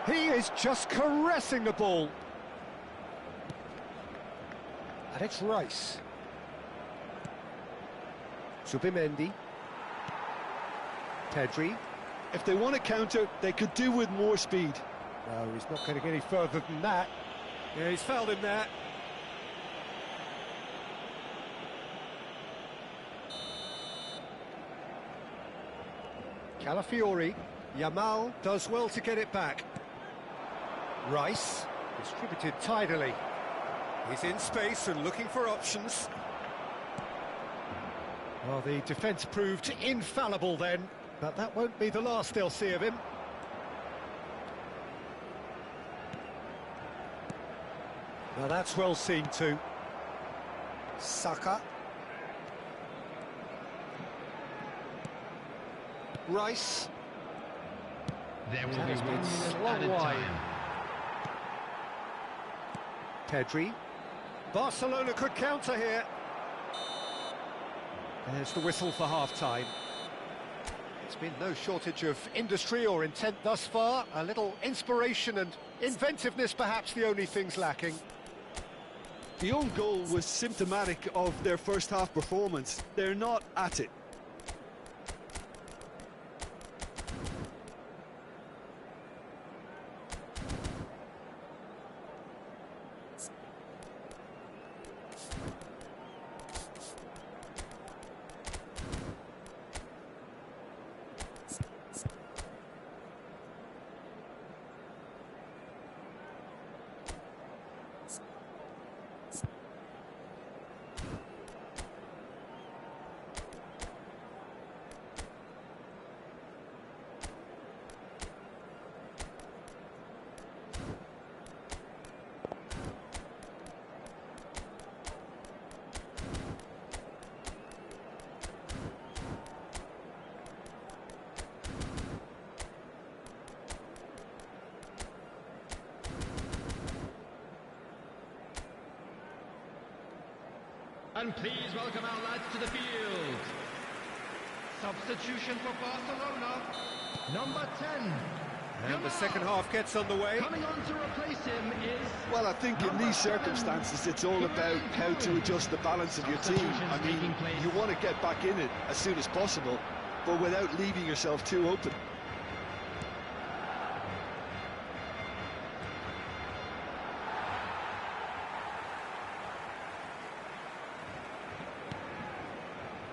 He is just caressing the ball. And it's Rice. Zubimendi. Pedri. If they want to counter, they could do with more speed. No, he's not going to get any further than that. Yeah, he's fouled him there. Calafiori. Yamal does well to get it back. Rice, distributed tidily. He's in space and looking for options. Well, the defence proved infallible then, but that won't be the last they'll see of him. Now that's well seen too. Saka. Rice. There will be Has been 1 minute slung added wide. time. Pedri. Barcelona could counter here. There's the whistle for half-time. It's been no shortage of industry or intent thus far. A little inspiration and inventiveness, perhaps the only things lacking. The own goal was symptomatic of their first half performance. They're not at it. And please welcome our lads to the field. Substitution for Barcelona, number 10. And the second half gets underway. Coming on to replace him is... Well, I think in these circumstances, it's all about how to adjust the balance of your team. I mean, you want to get back in it as soon as possible, but without leaving yourself too open.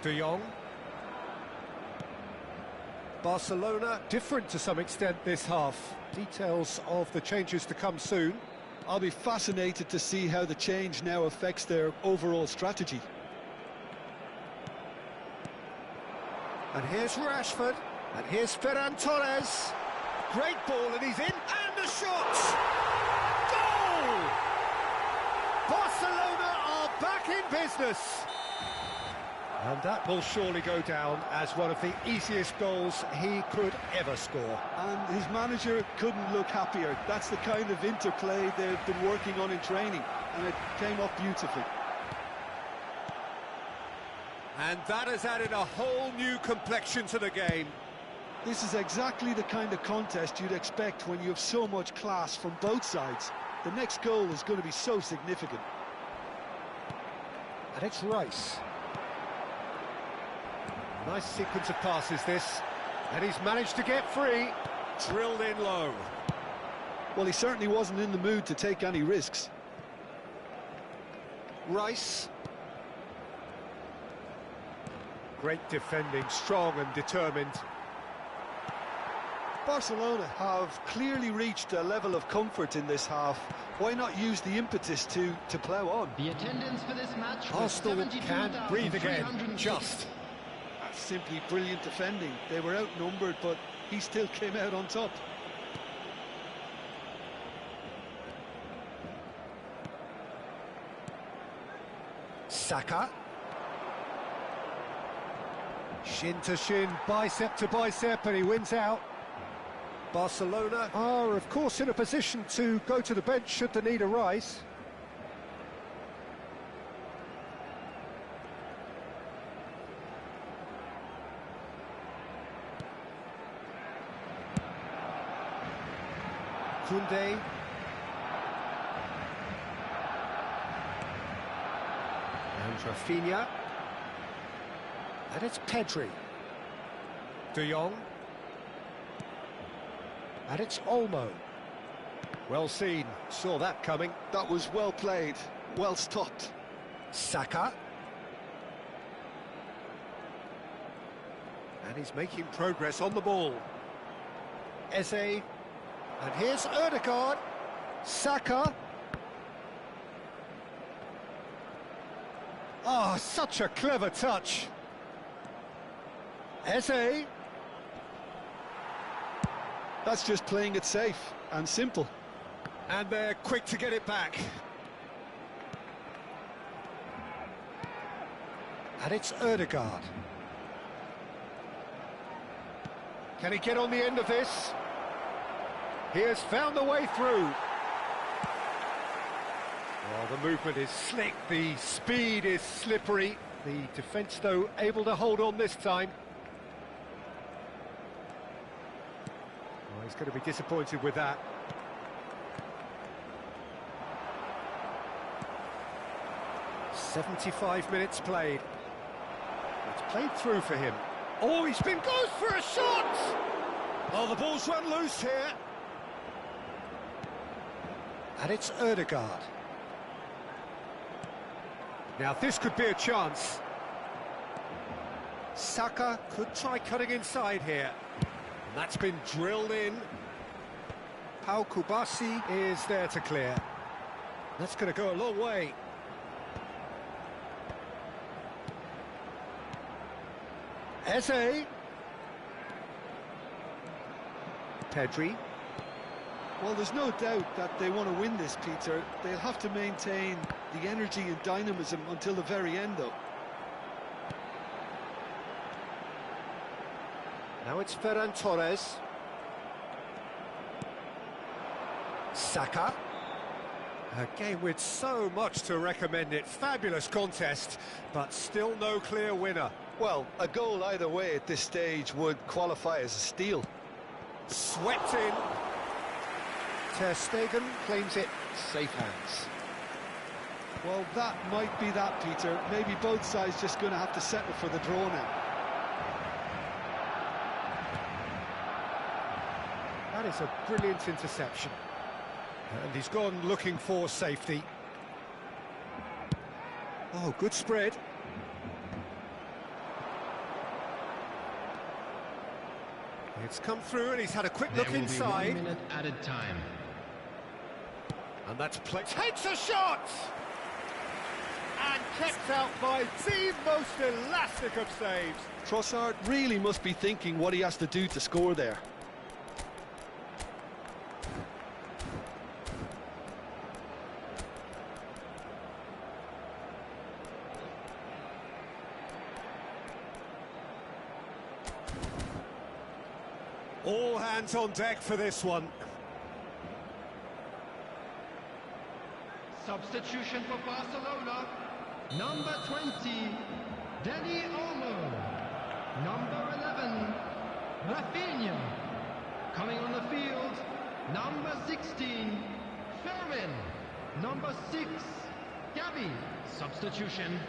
De Jong. Barcelona different to some extent this half. Details of the changes to come soon. I'll be fascinated to see how the change now affects their overall strategy. And here's Rashford. And here's Ferran Torres. Great ball, and he's in. And the shot! Goal! Barcelona are back in business. And that will surely go down as one of the easiest goals he could ever score. And his manager couldn't look happier. That's the kind of interplay they've been working on in training, and it came off beautifully. And that has added a whole new complexion to the game. This is exactly the kind of contest you'd expect when you have so much class from both sides. The next goal is going to be so significant. And it's Rice. Nice sequence of passes this, and he's managed to get free. Drilled in low. Well, he certainly wasn't in the mood to take any risks. Rice. Great defending, strong and determined. Barcelona have clearly reached a level of comfort in this half. Why not use the impetus to plough on? The attendance for this match was Arsenal can breathe again, 72,306. just. That's simply brilliant defending. They were outnumbered, but he still came out on top. Saka. Shin to shin, bicep to bicep, and he wins out. Barcelona are, of course, in a position to go to the bench should the need arise. Koundé. And Rafinha. And it's Pedri. De Jong. And it's Olmo. Well seen, saw that coming. That was well played, well stopped. Saka. And he's making progress on the ball. Eze. And here's Ødegaard. Saka. Ah, such a clever touch. Eze. That's just playing it safe and simple. And they're quick to get it back. And it's Ødegaard. Can he get on the end of this? He has found the way through. Oh, the movement is slick, the speed is slippery. The defence, though, able to hold on this time. Oh, he's going to be disappointed with that. "75 minutes played. It's played through for him. Oh, he's been close for a shot! Oh, the ball's run loose here. And it's Ødegaard. Now this could be a chance. Saka could try cutting inside here. And that's been drilled in. Pau Kubasi is there to clear. That's going to go a long way. Eze. Pedri. Well, there's no doubt that they want to win this, Peter. They'll have to maintain the energy and dynamism until the very end, though. Now it's Ferran Torres. Saka. A game with so much to recommend it. Fabulous contest, but still no clear winner. Well, a goal either way at this stage would qualify as a steal. Swept in. Ter Stegen claims it. Safe hands. Well, that might be that, Peter. Maybe both sides just going to have to settle for the draw now. That is a brilliant interception. And he's gone looking for safety. Oh, good spread. It's come through and he's had a quick look inside. There will be 1 minute added time. And that's play. Takes a shot! And kept out by the most elastic of saves. Trossard really must be thinking what he has to do to score there. All hands on deck for this one. Substitution for Barcelona. Number 20, Dani Olmo. Number 11, Rafinha. Coming on the field, number 16, Fermin. Number 6, Gavi. Substitution.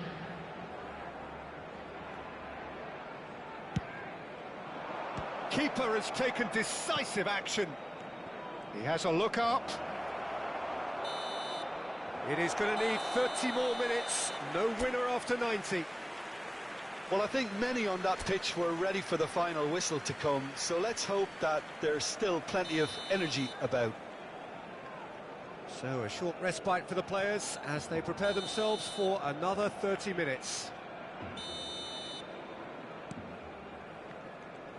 Keeper has taken decisive action. He has a look up. It is going to need 30 more minutes. No winner after 90. Well, I think many on that pitch were ready for the final whistle to come, so let's hope that there's still plenty of energy about. So a short respite for the players as they prepare themselves for another 30 minutes.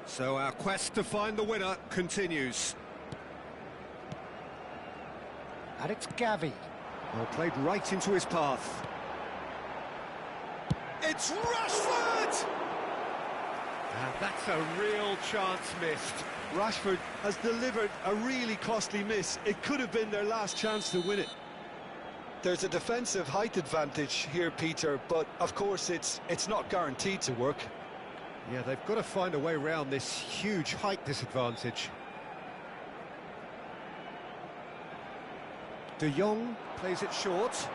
So our quest to find the winner continues. And it's Gavi. Well, played right into his path. It's Rashford! And that's a real chance missed. Rashford has delivered a really costly miss. It could have been their last chance to win it. There's a defensive height advantage here, Peter, but of course it's not guaranteed to work. Yeah, they've got to find a way around this huge height disadvantage. De Jong plays it short.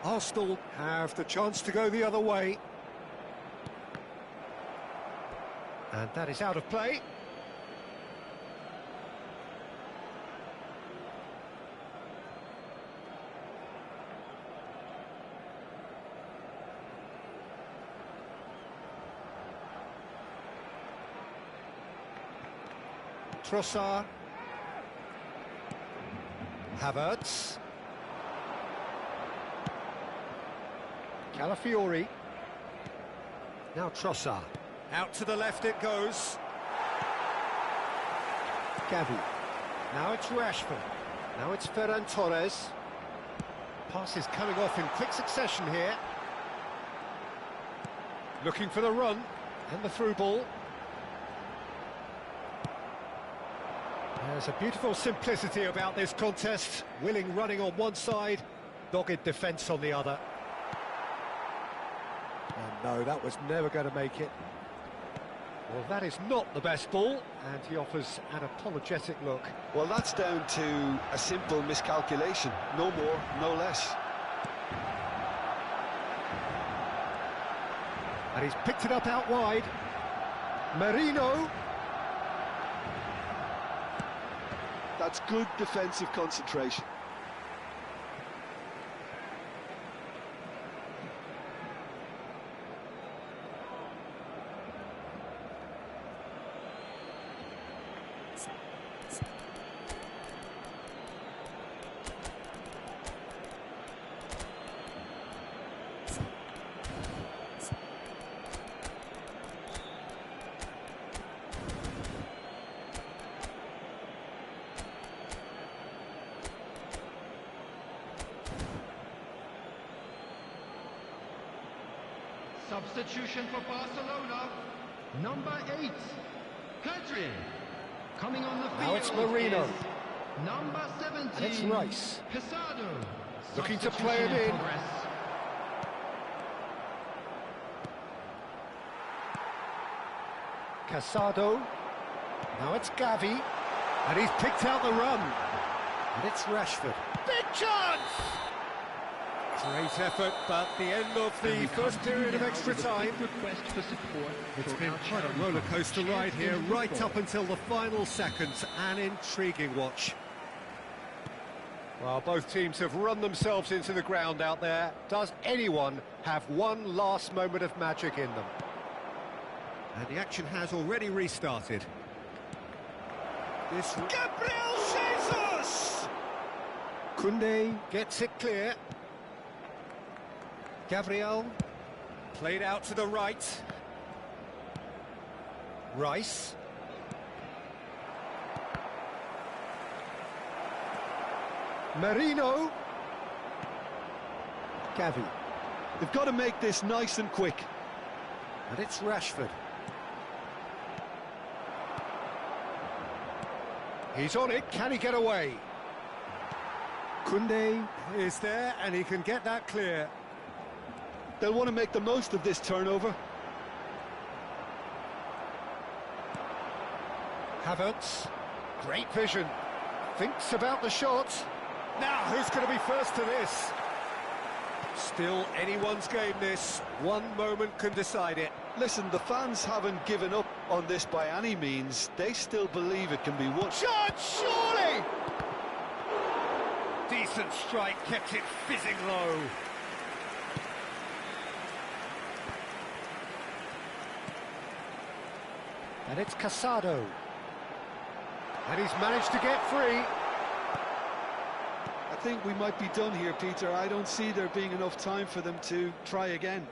Arsenal have the chance to go the other way. And that is out of play. Trossard. Havertz. Calafiori. Now Trossard. Out to the left it goes. Gavi. Now it's Rashford. Now it's Ferran Torres. Passes coming off in quick succession here. Looking for the run and the through ball. There's a beautiful simplicity about this contest. Willing running on one side, dogged defence on the other. And no, that was never going to make it. Well, that is not the best ball, and he offers an apologetic look. Well, that's down to a simple miscalculation. No more, no less. And he's picked it up out wide. Merino. That's good defensive concentration. Substitution for Barcelona, number 8, Pedri. Coming on the field. Now it's Marino. Is number 17. And it's Rice. Casado. Looking to play it in. Casado. Now it's Gavi. And he's picked out the run. And it's Rashford. Big chance! Great effort, but the end of the first period of extra time. It's been quite a roller coaster ride here, right up until the final seconds. An intriguing watch. Well, both teams have run themselves into the ground out there. Does anyone have one last moment of magic in them? And the action has already restarted. This Gabriel Jesus! Koundé gets it clear. Gabriel, played out to the right. Rice. Marino. Gavi. They've got to make this nice and quick. And it's Rashford. He's on it, can he get away? Koundé is there and he can get that clear. They'll want to make the most of this turnover. Havertz, great vision, thinks about the shot. Now, who's going to be first to this? Still anyone's game this, one moment can decide it. Listen, the fans haven't given up on this by any means. They still believe it can be won. Shot, surely! Decent strike, kept it fizzing low. And it's Casado. And he's managed to get free. I think we might be done here, Peter. I don't see there being enough time for them to try again.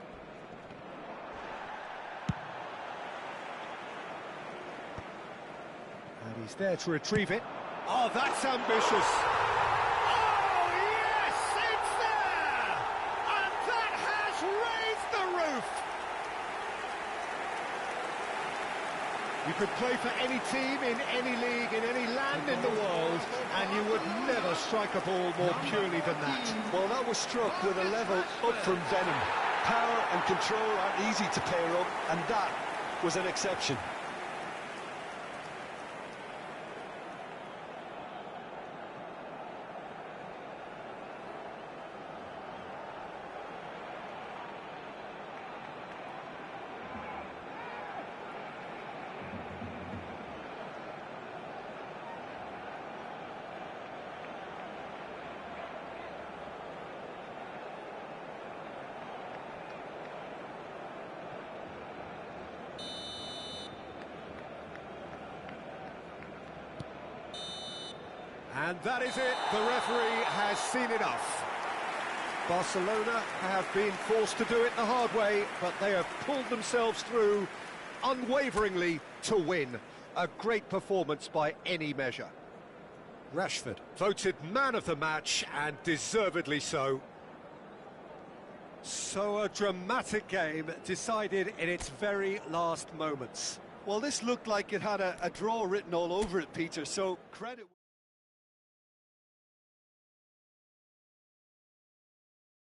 And he's there to retrieve it. Oh, that's ambitious. Oh, yes, it's there! And that has raised the roof! You could play for any team in any league, in any land in the world, and you would never strike a ball more purely than that. Well, that was struck with a level up from venom. Power and control are easy to pair up, and that was an exception. And that is it, the referee has seen enough. Barcelona have been forced to do it the hard way, but they have pulled themselves through unwaveringly to win. A great performance by any measure. Rashford voted man of the match, and deservedly so. So a dramatic game decided in its very last moments. Well, this looked like it had a draw written all over it, Peter, so credit...